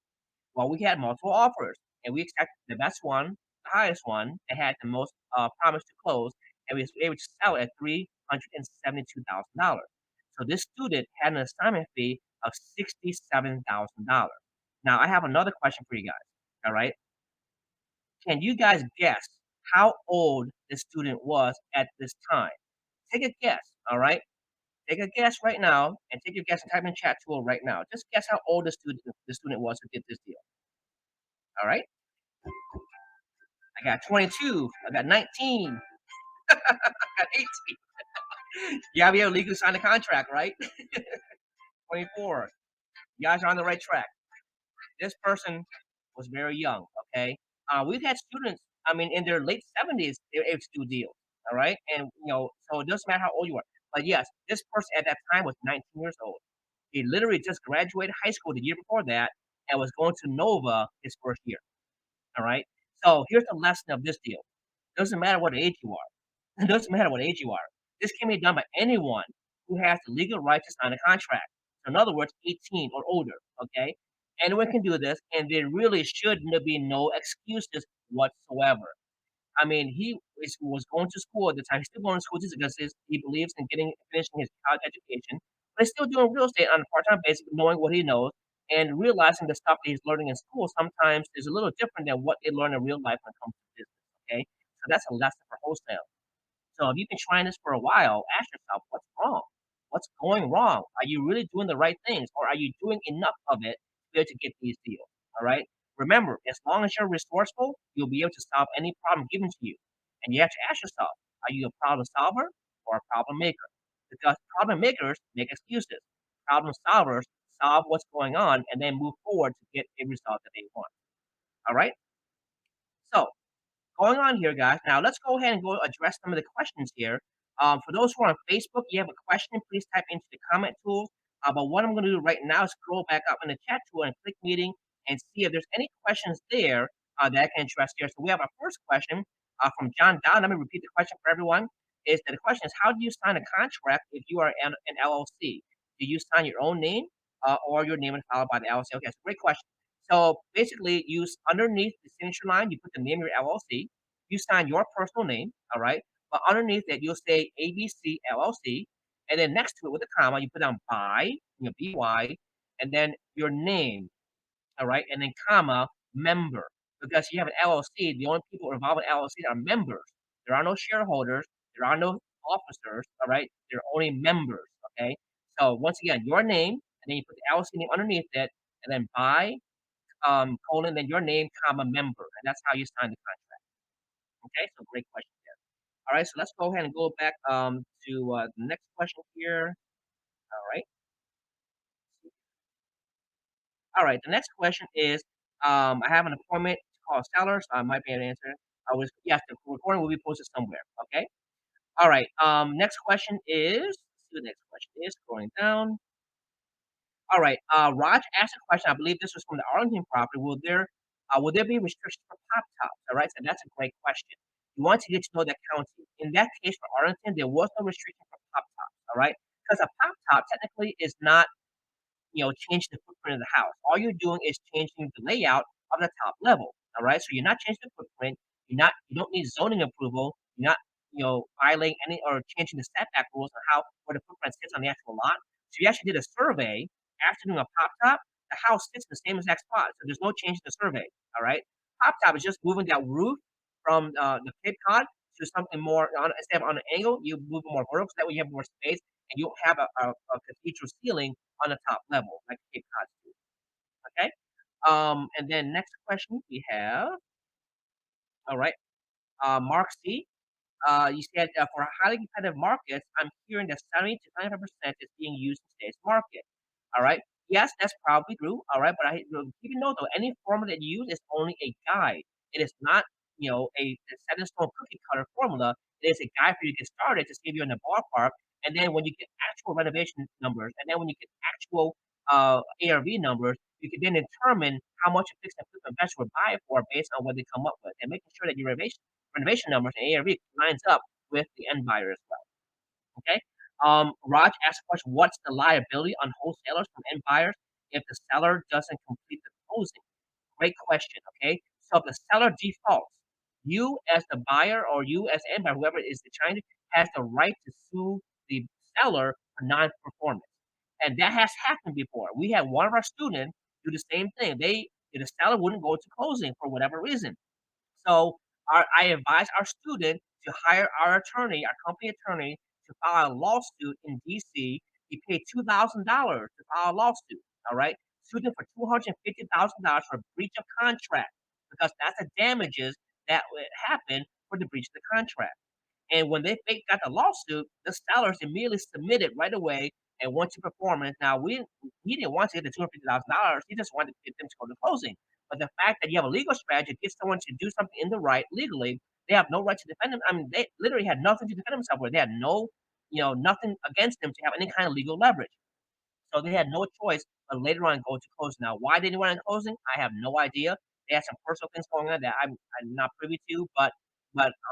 Well, we had multiple offers, and we accepted the best one, the highest one, that had the most promise to close, and we were able to sell it at $372,000. So this student had an assignment fee of $67,000. Now, I have another question for you guys. All right, can you guys guess how old the student was at this time? Take a guess. All right, take a guess right now, and take your guess and type in chat tool right now. Just guess how old the student was who did this deal. All right. I got 22. I got 19. I got 18. You gotta be able to legally sign the contract, right? 24. You guys are on the right track. This person was very young. Okay. We've had students, I mean, in their late 70s, they were able to do deals. All right. And, so it doesn't matter how old you are. But yes, this person at that time was 19 years old. He literally just graduated high school the year before that and was going to Nova his first year. All right. So here's the lesson of this deal. Doesn't matter what age you are. It doesn't matter what age you are. This can be done by anyone who has the legal right to sign a contract. So in other words, 18 or older. Okay, anyone can do this, and there really should be no excuses whatsoever. I mean, was going to school at the time. He's still going to school just because he believes in finishing his college education, but he's still doing real estate on a part-time basis, knowing what he knows and realizing the stuff that he's learning in school sometimes is a little different than what they learn in real life when it comes to business. Okay, so that's a lesson for wholesale. So if you've been trying this for a while, ask yourself, what's wrong? What's going wrong? Are you really doing the right things, or are you doing enough of it to be able to get these deals? All right. Remember, as long as you're resourceful, you'll be able to solve any problem given to you. And you have to ask yourself, are you a problem solver or a problem maker? Because problem makers make excuses. Problem solvers solve what's going on and then move forward to get a result that they want. All right. So going on here, guys. Now let's go ahead and go address some of the questions here. For those who are on Facebook, you have a question, please type into the comment tool. But what I'm going to do right now is scroll back up in the chat tool and click meeting and see if there's any questions there that I can address here. So we have our first question from John Don. Let me repeat the question for everyone. The question is, how do you sign a contract if you are an LLC? Do you sign your own name or your name and followed by the LLC? Okay, that's a great question. So basically, underneath the signature line, you put the name of your LLC. You sign your personal name, all right? But underneath that, you'll say ABC LLC, and then next to it with a comma, you put down by, BY, and then your name, all right? And then comma, member. Because you have an LLC, the only people involved in LLC are members. There are no shareholders, there are no officers, all right? They're only members, okay? So once again, your name, and then you put the LLC name underneath it, and then by colon, then your name, comma, member, and that's how you sign the contract. Okay, so great question there. All right, so let's go ahead and go back to the next question here. All right, the next question is, I have an appointment to call a seller, so I might be able to answer. Yes, the recording will be posted somewhere. Okay. All right. Next question is. Let's see what the next question is. Going down. All right. Raj asked a question. I believe this was from the Arlington property. Will there be restrictions for pop tops? All right. So that's a great question. You want to get to know that county. In that case for Arlington, there was no restriction for pop tops. All right. Because a pop top technically is not, changing the footprint of the house. All you're doing is changing the layout of the top level. All right. So you're not changing the footprint. You don't need zoning approval. You're not, violating any or changing the setback rules on where the footprint sits on the actual lot. So you actually did a survey after doing a pop top, the house sits in the same exact spot, so there's no change in the survey. All right, pop top is just moving that roof from the Cape Cod to something more on instead of on an angle, you move it more vertical, so that way you have more space and you don't have a cathedral ceiling on the top level like Cape Cod do. Okay. And then next question we have. All right. Mark C. You said for highly competitive markets, I'm hearing that 70 to 95% is being used in today's market. All right. Yes, that's probably true. All right, but keep in note though, any formula that you use is only a guide. It is not, a set in stone cookie cutter formula. It is a guide for you to get started to save you in the ballpark. And then when you get actual renovation numbers, and then when you get actual ARV numbers, you can then determine how much a fixed and flip investor would buy it for based on what they come up with, and making sure that your renovation numbers and ARV lines up with the end buyer as well. Okay. Raj asked a question: what's the liability on wholesalers from end buyers if the seller doesn't complete the closing? Great question. Okay. So if the seller defaults, you as the buyer or you as the end buyer, whoever is the Chinese, has the right to sue the seller for non-performance. And that has happened before. We had one of our students do the same thing. The seller wouldn't go to closing for whatever reason. So I advise our student to hire our attorney, our company attorney, to file a lawsuit in DC. He paid $2,000 to file a lawsuit. All right, sued him for $250,000 for breach of contract because that's the damages that would happen for the breach of the contract. And when they got the lawsuit, the sellers immediately submitted right away and went to performance. Now he didn't want to get the $250,000. He just wanted to get them to go to closing. But the fact that you have a legal strategy to get someone to do something in the right legally, they have no right to defend them. I mean, they literally had nothing to defend themselves with. They had no, nothing against them to have any kind of legal leverage. So they had no choice but later on go to closing. Now, why they didn't want to closing, I have no idea. They had some personal things going on that I'm not privy to, but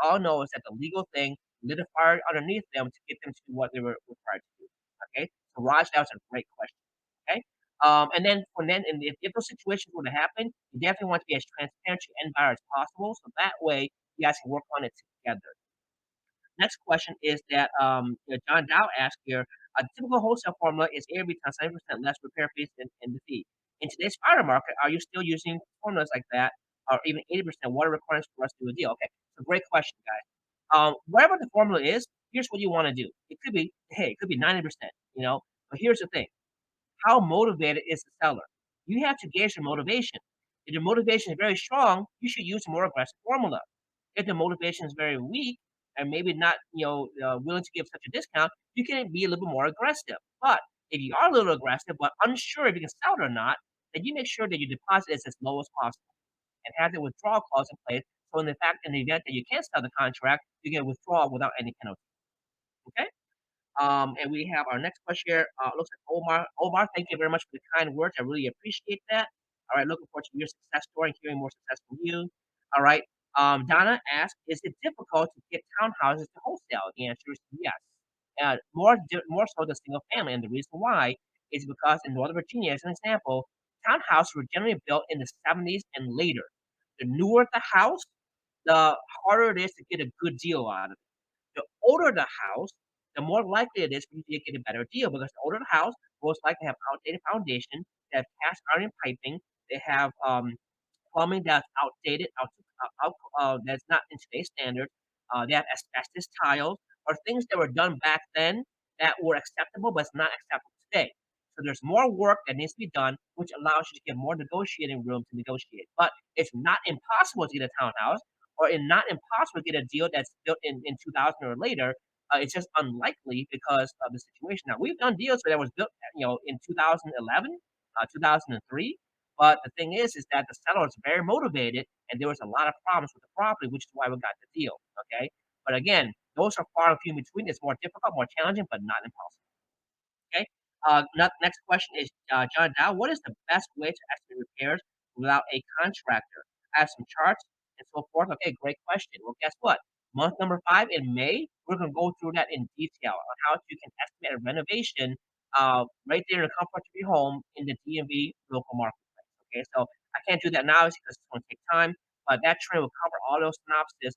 all I know is that the legal thing lit a fire underneath them to get them to do what they were required to do. Okay, so Raj, that was a great question. Okay, and then and if those situations were to happen, you definitely want to be as transparent to end buyer as possible, so that way you guys can work on it together. Next question is that John Dow asked here, a typical wholesale formula is ARV times 70% less repair fees and the fee. In today's spider market, are you still using formulas like that, or even 80%? What are requirements for us to do a deal? Okay, so great question, guys. Whatever the formula is, here's what you want to do. It could be, hey, it could be 90%, but here's the thing: how motivated is the seller? You have to gauge your motivation. If your motivation is very strong, you should use a more aggressive formula. If the motivation is very weak and maybe not, willing to give such a discount, you can be a little bit more aggressive. But if you are a little aggressive but unsure if you can sell it or not, then you make sure that your deposit is as low as possible and have the withdrawal clause in place. So in the event that you can't sell the contract, you can withdraw without any penalty. Okay. And we have our next question here. Looks like Omar. Omar, thank you very much for the kind words. I really appreciate that. All right, looking forward to your success story and hearing more success from you. All right. Donna asked, is it difficult to get townhouses to wholesale? The answer is yes. More so than single family. And the reason why is because in Northern Virginia, as an example, townhouses were generally built in the 70s and later. The newer the house, the harder it is to get a good deal out of it. The older the house, the more likely it is for you to get a better deal because the older the house, most likely have outdated foundation, they have cast iron piping, they have plumbing that's outdated, that's not in today's standards. They have asbestos tiles or things that were done back then that were acceptable, but it's not acceptable today. So there's more work that needs to be done, which allows you to get more negotiating room to negotiate. But it's not impossible to get a townhouse, or it's not impossible to get a deal that's built in 2000 or later. It's just unlikely because of the situation. Now we've done deals that was built, in 2011, 2003. But the thing is that the seller is very motivated, and there was a lot of problems with the property, which is why we got the deal. Okay, but again, those are far and few in between. It's more difficult, more challenging, but not impossible. Okay. Next question is John Dow. What is the best way to estimate repairs without a contractor? I have some charts and so forth. Okay, great question. Well, guess what? Month number 5 in May, we're going to go through that in detail on how you can estimate a renovation right there in the comfort of your home in the DMV local marketplace. Okay, so I can't do that now because it's going to take time, but that trend will cover all those synopsis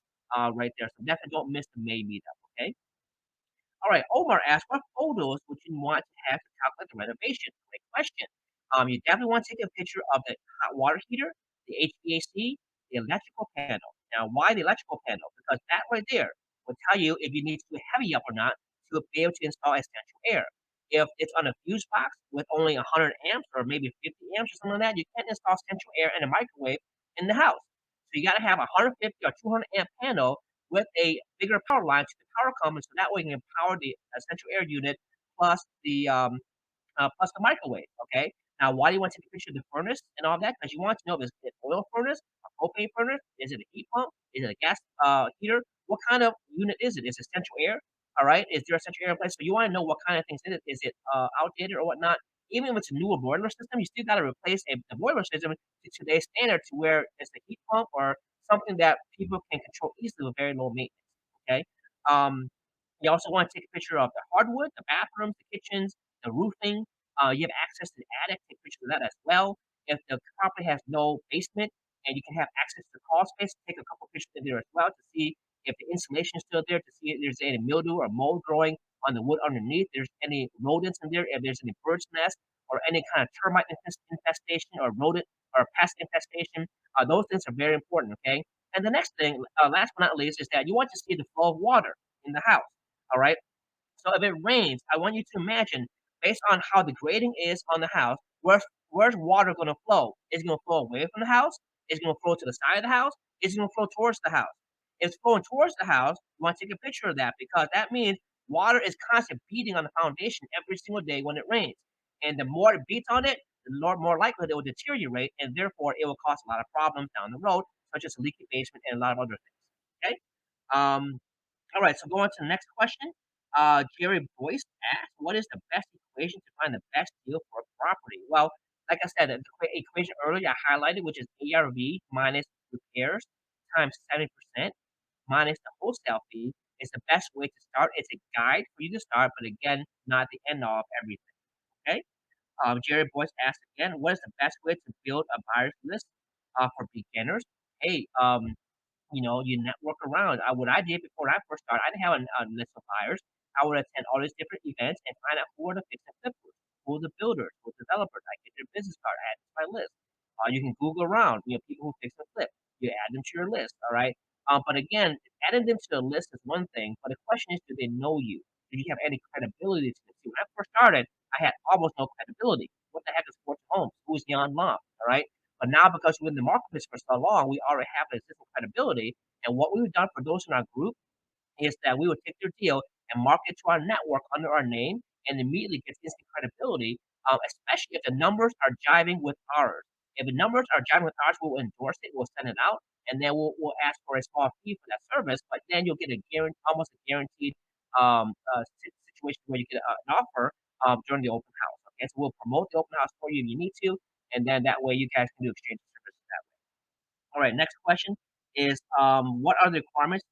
right there. So definitely don't miss the May meetup. Okay. All right, Omar asked, what photos would you want to have to calculate the renovation? Great question. You definitely want to take a picture of the hot water heater, the HVAC, the electrical panel. Now, why the electrical panel? Because that right there will tell you if you need to do a heavy up or not to be able to install essential air. If it's on a fuse box with only 100 amps or maybe 50 amps or something like that, you can't install central air in a microwave in the house. So you got to have a 150 or 200 amp panel with a bigger power line to the power company, so that way you can power the central air unit plus plus the microwave. Okay. Now, why do you want to take a picture of the furnace and all that? Because you want to know if it's an oil furnace, a propane furnace, is it a heat pump, is it a gas heater? What kind of unit is it? Is it central air? All right. Is there a central air in place? So you want to know what kind of things in it. Is it outdated or whatnot? Even if it's a newer boiler system, you still got to replace the boiler system to today's standard to where it's a heat pump or something that people can control easily with very low maintenance. Okay. Um, you also want to take a picture of the hardwood, the bathrooms, the kitchens, the roofing. You have access to the attic, take pictures of that as well. If the property has no basement and you can have access to crawl space, take a couple pictures in there as well to see if the insulation is still there, to see if there's any mildew or mold growing on the wood underneath. There's any rodents in there, if there's any bird's nest or any kind of termite infestation or rodent or pest infestation. Those things are very important, okay? And the next thing, last but not least, is that you want to see the flow of water in the house, all right? So if it rains, I want you to imagine, based on how the grading is on the house, where's water going to flow? Is it going to flow away from the house? Is it going to flow to the side of the house? Is it going to flow towards the house? If it's flowing towards the house, you want to take a picture of that because that means water is constantly beating on the foundation every single day when it rains. And the more it beats on it, the more likely it will deteriorate, and therefore it will cause a lot of problems down the road, such as a leaky basement and a lot of other things. Okay. Um, all right, so go on to the next question. Jerry Boyce asked, "What is the best equation to find the best deal for a property?" Well, like I said, the equation earlier I highlighted, which is ARV minus repairs times 70% minus the wholesale fee, is the best way to start. It's a guide for you to start, but again, not the end all of everything. Okay. Jerry Boyce asked again, "What is the best way to build a buyer's list for beginners?" Hey, you network around. What I did before I first started, I didn't have a list of buyers. I would attend all these different events and find out who are the fix and flippers, who are the builders, who are the developers. I get their business card, add to my list. You can Google around, people who fix and flip. You add them to your list, all right? But again, adding them to the list is one thing, but the question is, do they know you? Do you have any credibility to them? See, when I first started, I had almost no credibility. What the heck is Fortune Homes? Who's Nhan Lam, all right? But now, because we're in the marketplace for so long, we already have an existing credibility. And what we've done for those in our group is that we would take their deal and market to our network under our name and immediately get instant credibility, especially if the numbers are jiving with ours. If the numbers are jiving with ours, we'll endorse it, we'll send it out, and then we'll ask for a small fee for that service. But then you'll get a almost a guaranteed situation where you get an offer during the open house. Okay, so we'll promote the open house for you if you need to, and then that way you guys can do exchange services that way. All right, next question is what are the requirements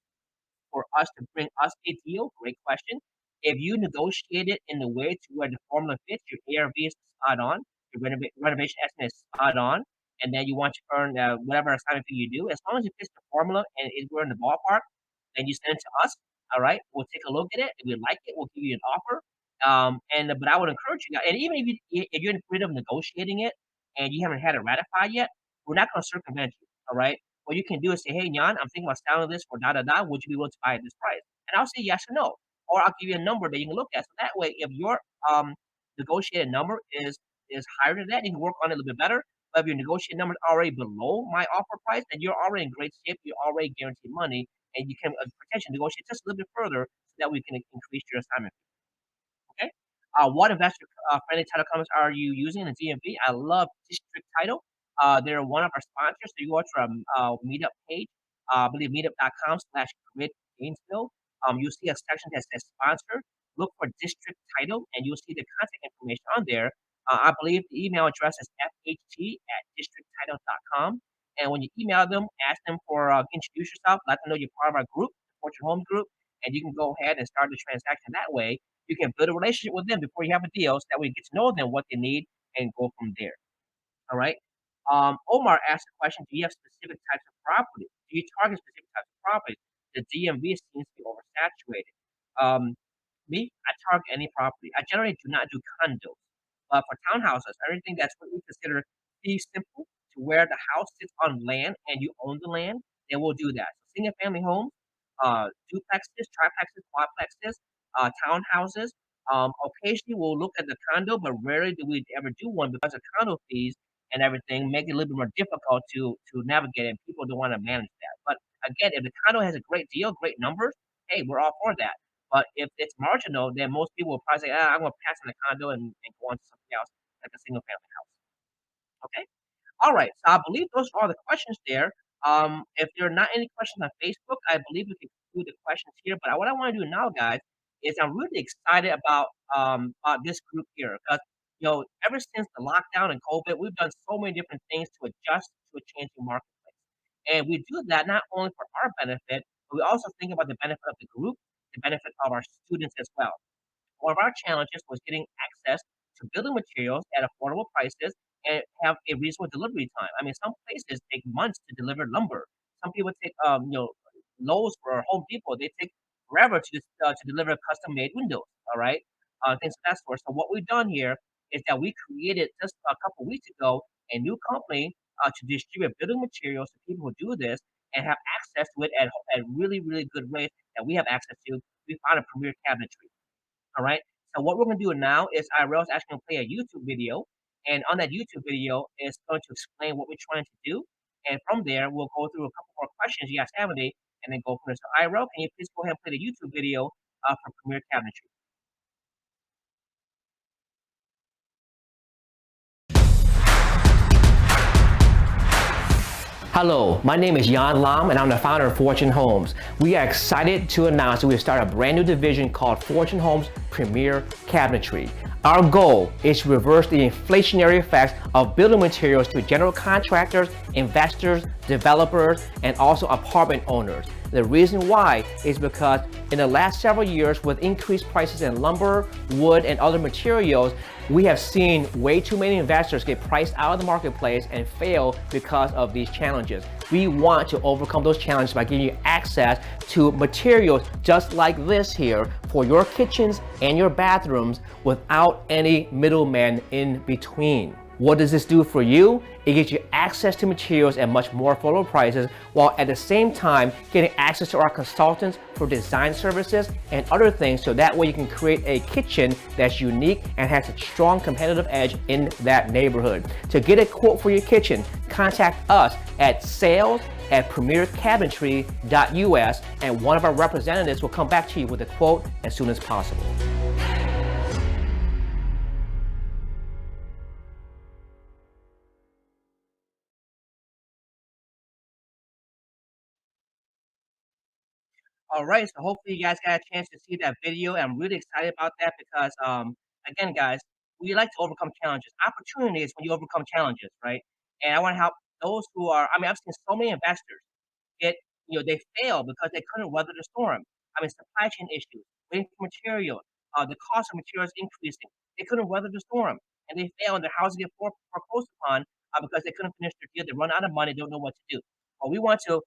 for us to bring us a deal? Great question. If you negotiate it in the way to where the formula fits, your ARV is spot on, your renovation estimate is spot on, and then you want to earn whatever assignment fee you do, as long as it fits the formula and we're in the ballpark, then you send it to us. All right, we'll take a look at it. If we like it, we'll give you an offer. But I would encourage you guys, and even if you're in the middle of negotiating it and you haven't had it ratified yet, we're not going to circumvent you. All right, what you can do is say, "Hey, Nyan, I'm thinking about selling this for da da da. Would you be willing to buy at this price?" And I'll say yes or no, or I'll give you a number that you can look at. So that way, if your negotiated number is higher than that, you can work on it a little bit better. But if your negotiated number is already below my offer price, then you're already in great shape. You're already guaranteed money, and you can potentially negotiate just a little bit further so that we can increase your assignment. Okay. What investor friendly title companies are you using in the DMV? I love District Title. They're one of our sponsors. So you go to our meetup page, I believe meetup.com/grid Gainesville. You'll see a section that says sponsor. Look for District Title and you'll see the contact information on there. I believe the email address is fht@districttitle.com. And when you email them, ask them for introduce yourself, let them know you're part of our group, the Fortune Home Group, and you can go ahead and start the transaction that way. You can build a relationship with them before you have a deal, so that way you get to know them, what they need, and go from there. All right. Omar asked a question: do you have specific types of property? Do you target specific types of property? The DMV seems to be oversaturated. Me, I target any property. I generally do not do condos. But for townhouses, everything that's what we consider fee simple to where the house sits on land and you own the land, then we'll do that. So single family homes, duplexes, triplexes, quadplexes, townhouses. Occasionally we'll look at the condo, but rarely do we ever do one because of condo fees and everything make it a little bit more difficult to navigate, and people don't want to manage that. But again, if the condo has a great deal, great numbers, hey, we're all for that. But if it's marginal, then most people will probably say, I'm going to pass on the condo and go on to something else, like a single family house. Okay. All right. So I believe those are all the questions there. If there are not any questions on Facebook, I believe we can conclude the questions here. But what I want to do now, guys, is I'm really excited about this group here because ever since the lockdown and COVID, we've done so many different things to adjust to a changing marketplace, and we do that not only for our benefit, but we also think about the benefit of the group, the benefit of our students as well. One of our challenges was getting access to building materials at affordable prices and have a reasonable delivery time. I mean, some places take months to deliver lumber. Some people take, Lowe's or Home Depot, they take forever to deliver custom made windows. All right, things of that sort. So what we've done here is that we created just a couple weeks ago a new company to distribute building materials to people who do this and have access to it at really really good rates that we have access to. We found a premier cabinetry. All right. So what we're going to do now is Irel's actually going to play a YouTube video, and on that YouTube video is going to explain what we're trying to do, and from there we'll go through a couple more questions you guys have today, and then go from there. So Irel, can you please go ahead and play the YouTube video for Premier Cabinetry? Hello, my name is Nhan Lam, and I'm the founder of Fortune Homes. We are excited to announce that we've started a brand new division called Fortune Homes Premier Cabinetry. Our goal is to reverse the inflationary effects of building materials to general contractors, investors, developers, and also apartment owners. The reason why is because in the last several years, with increased prices in lumber, wood, and other materials, we have seen way too many investors get priced out of the marketplace and fail because of these challenges. We want to overcome those challenges by giving you access to materials just like this here for your kitchens and your bathrooms without any middlemen in between. What does this do for you? It gives you access to materials at much more affordable prices, while at the same time getting access to our consultants for design services and other things, so that way you can create a kitchen that's unique and has a strong competitive edge in that neighborhood. To get a quote for your kitchen, contact us at sales@premiercabinetry.us, and one of our representatives will come back to you with a quote as soon as possible. All right, so hopefully you guys got a chance to see that video. I'm really excited about that because, again, guys, we like to overcome challenges. Opportunity is when you overcome challenges, right? And I want to help those who are. I mean, I've seen so many investors get, they fail because they couldn't weather the storm. I mean, supply chain issues, waiting for material, the cost of materials increasing. They couldn't weather the storm, and they fail, and their houses get foreclosed upon because they couldn't finish their deal. They run out of money, don't know what to do. But we want to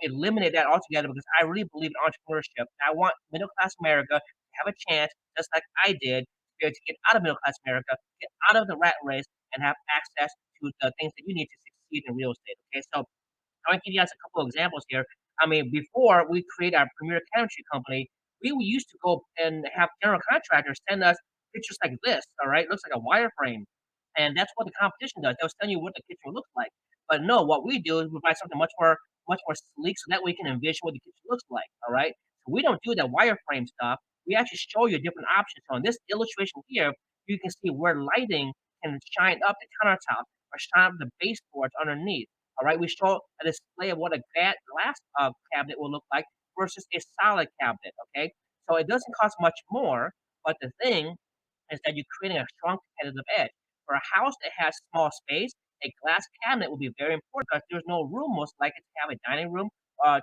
eliminate that altogether because I really believe in entrepreneurship. I want middle class America to have a chance, just like I did, to be able to get out of middle class America, get out of the rat race, and have access to the things that you need to succeed in real estate. Okay, so I want to give you guys a couple of examples here. I mean, before we create our premier cabinetry company, we used to go and have general contractors send us pictures like this. All right, looks like a wireframe, and that's what the competition does. They'll tell you what the kitchen looks like. But no, what we do is we provide something much more sleek, so that way you can envision what the kitchen looks like. All right, so we don't do that wireframe stuff. We actually show you different options. So on this illustration here, you can see where lighting can shine up the countertop or shine up the baseboards underneath. All right, we show a display of what a glass cabinet will look like versus a solid cabinet. Okay, so it doesn't cost much more, but the thing is that you're creating a strong competitive edge. For a house that has small space, a glass cabinet will be very important because there's no room, most likely, to have a dining room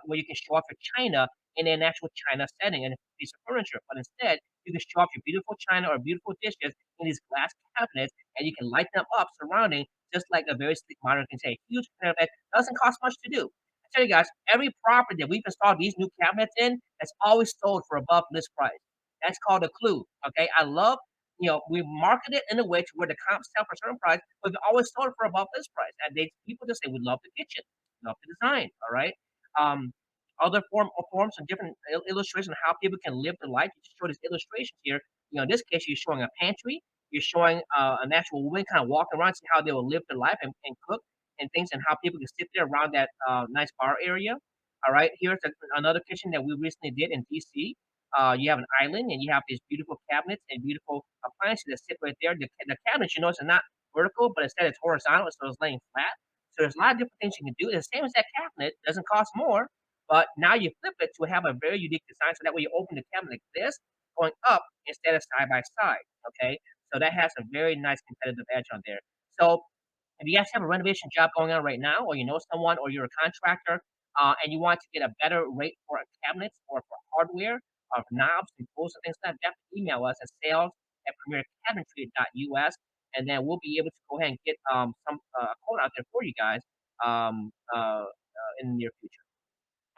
where you can show off your china in an actual china setting and a piece of furniture. But instead, you can show off your beautiful china or beautiful dishes in these glass cabinets, and you can light them up surrounding just like a very sleek modern can say. Huge competitive edge, doesn't cost much to do. I tell you guys, every property that we've installed these new cabinets in has always sold for above list price. That's called a clue. Okay, I love we market it in a way to where the comps sell for a certain price, but we always sold it for above this price. And people just say, we love the kitchen, love the design. All right. Um, other forms of different illustrations on how people can live their life. You just show these illustrations here. In this case, you're showing a pantry. You're showing an actual woman kind of walking around, see how they will live their life and cook and things, and how people can sit there around that nice bar area. All right, here's another kitchen that we recently did in DC. You have an island, and you have these beautiful cabinets and beautiful appliances that sit right there. The cabinets, you notice, are not vertical, but instead it's horizontal, so it's laying flat. So there's a lot of different things you can do. The same as that cabinet, doesn't cost more, but now you flip it to have a very unique design, so that way you open the cabinet like this, going up instead of side by side. Okay, so that has a very nice competitive edge on there. So if you guys have a renovation job going on right now, or you know someone, or you're a contractor, and you want to get a better rate for cabinets or for hardware, or for knobs and tools and things like that, definitely email us at sales@premiercabinetry.us, and then we'll be able to go ahead and get some quote out there for you guys in the near future.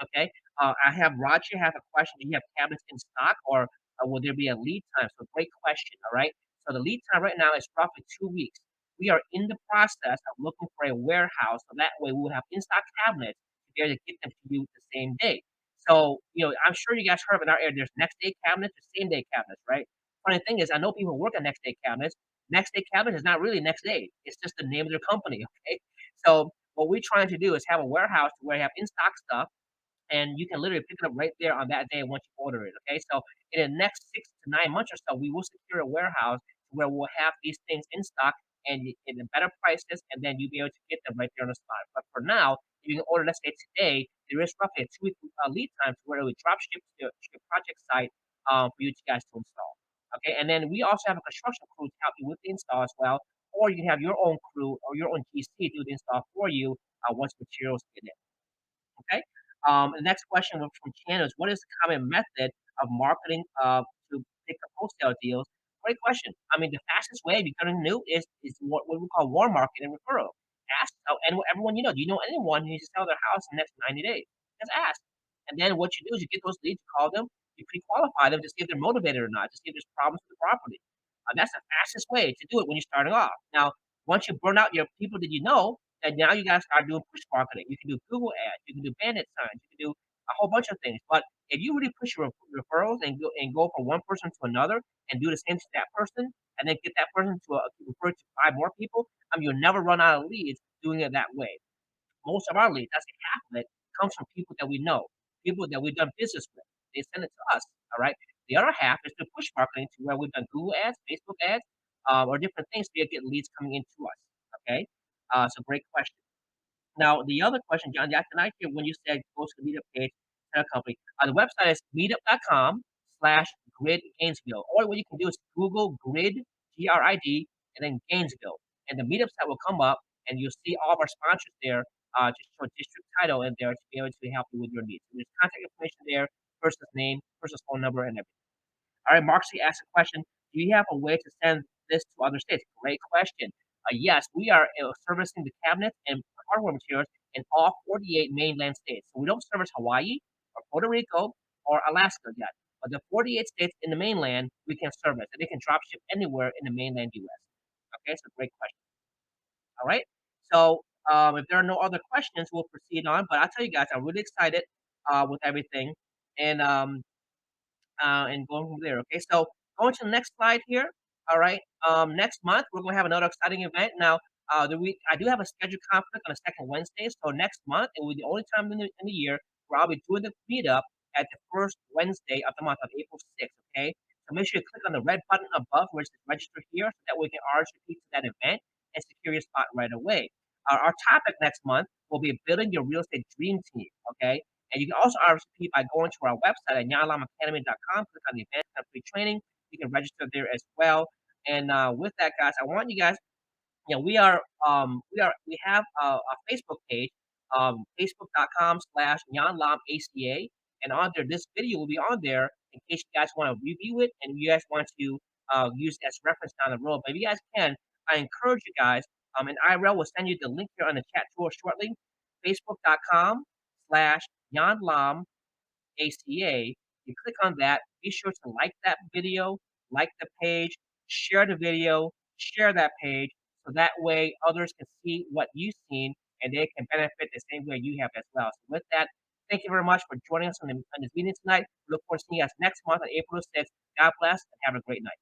Okay. I have Roger have a question. Do you have cabinets in stock, or will there be a lead time? So great question. All right. So the lead time right now is roughly 2 weeks. We are in the process of looking for a warehouse, so that way we will have in stock cabinets to be able to get them to you the same day. So I'm sure you guys heard of in our area. There's next day cabinets, there's same day cabinets, right? Funny thing is, I know people who work on next day cabinets. Next day cabinets is not really next day. It's just the name of their company. Okay. So what we're trying to do is have a warehouse where you have in stock stuff, and you can literally pick it up right there on that day once you order it. Okay, so in the next 6 to 9 months or so, we will secure a warehouse where we'll have these things in stock and in the better prices, and then you'll be able to get them right there on the spot. But for now, if you can order, let's say today, there is roughly a 2 week lead time to where it would drop ship to your project site for you guys to install. Okay, and then we also have a construction crew to help you with the install as well, or you can have your own crew or your own GC do the install for you once materials get in. Okay. The next question from Chan is, what is the common method of marketing to pick up wholesale deals? Great question. I mean, the fastest way, if you're going to new, is what we call warm market and referral. Ask everyone you know. Do you know anyone who needs to sell their house in the next 90 days? Just ask. And then what you do is you get those leads, you call them, you pre-qualify them to see if they're motivated or not, to see if there's problems with the property. That's the fastest way to do it when you're starting off. Now, once you burn out your people that you know, and now you gotta start doing push marketing. You can do Google ads, you can do bandit signs, you can do a whole bunch of things. But if you really push your referrals and go from one person to another and do the same to that person, and then get that person to refer to 5 more people, you'll never run out of leads doing it that way. Most of our leads, that's half of it, comes from people that we know, people that we've done business with. They send it to us. All right. The other half is the push marketing, to where we've done Google ads, Facebook ads, or different things to get leads coming into us. Okay. So great question. Now, the other question, John, yeah, tonight here, when you said go to the meetup page, tell a company, the website is meetup.com/grid Gainesville. Or what you can do is Google grid, GRID, and then Gainesville. And the meetup site will come up, and you'll see all of our sponsors there, just show district title in there to be able to help you with your needs. So there's contact information there, person's name, person's phone number, and everything. All right, Marcy asked a question. Do you have a way to send this to other states? Great question. Yes, we are servicing the cabinets and hardware materials in all 48 mainland states. So we don't service Hawaii or Puerto Rico or Alaska yet. But the 48 states in the mainland, we can service. And they can drop ship anywhere in the mainland U.S. Okay, so great question. All right. So if there are no other questions, we'll proceed on. But I'll tell you guys, I'm really excited with everything. And going from there. Okay, so going to the next slide here. All right, next month we're going to have another exciting event. Now, I do have a scheduled conflict on the second Wednesday, so next month it will be the only time in the year where I'll be doing the meetup at the first Wednesday of the month on April 6th. Okay, so make sure you click on the red button above where it says register here, so that we can RSVP to that event and secure your spot right away. Our topic next month will be building your real estate dream team. Okay, and you can also RSVP by going to our website at nhanlamacademy.com, click on the events and free training. You can register there as well. And with that, guys, I want you guys, we have a Facebook page, facebook.com/Nhan Lam ACA. And on there, this video will be on there in case you guys want to review it and you guys want to use it as reference down the road. But if you guys can, I encourage you guys, and IRL will send you the link here on the chat tool shortly, facebook.com/Nhan Lam ACA. You click on that. Be sure to like that video, like the page, share the video, share that page, so that way others can see what you've seen and they can benefit the same way you have as well. So with that, thank you very much for joining us on this meeting tonight. We look forward to seeing you guys next month on April 6th. God bless and have a great night.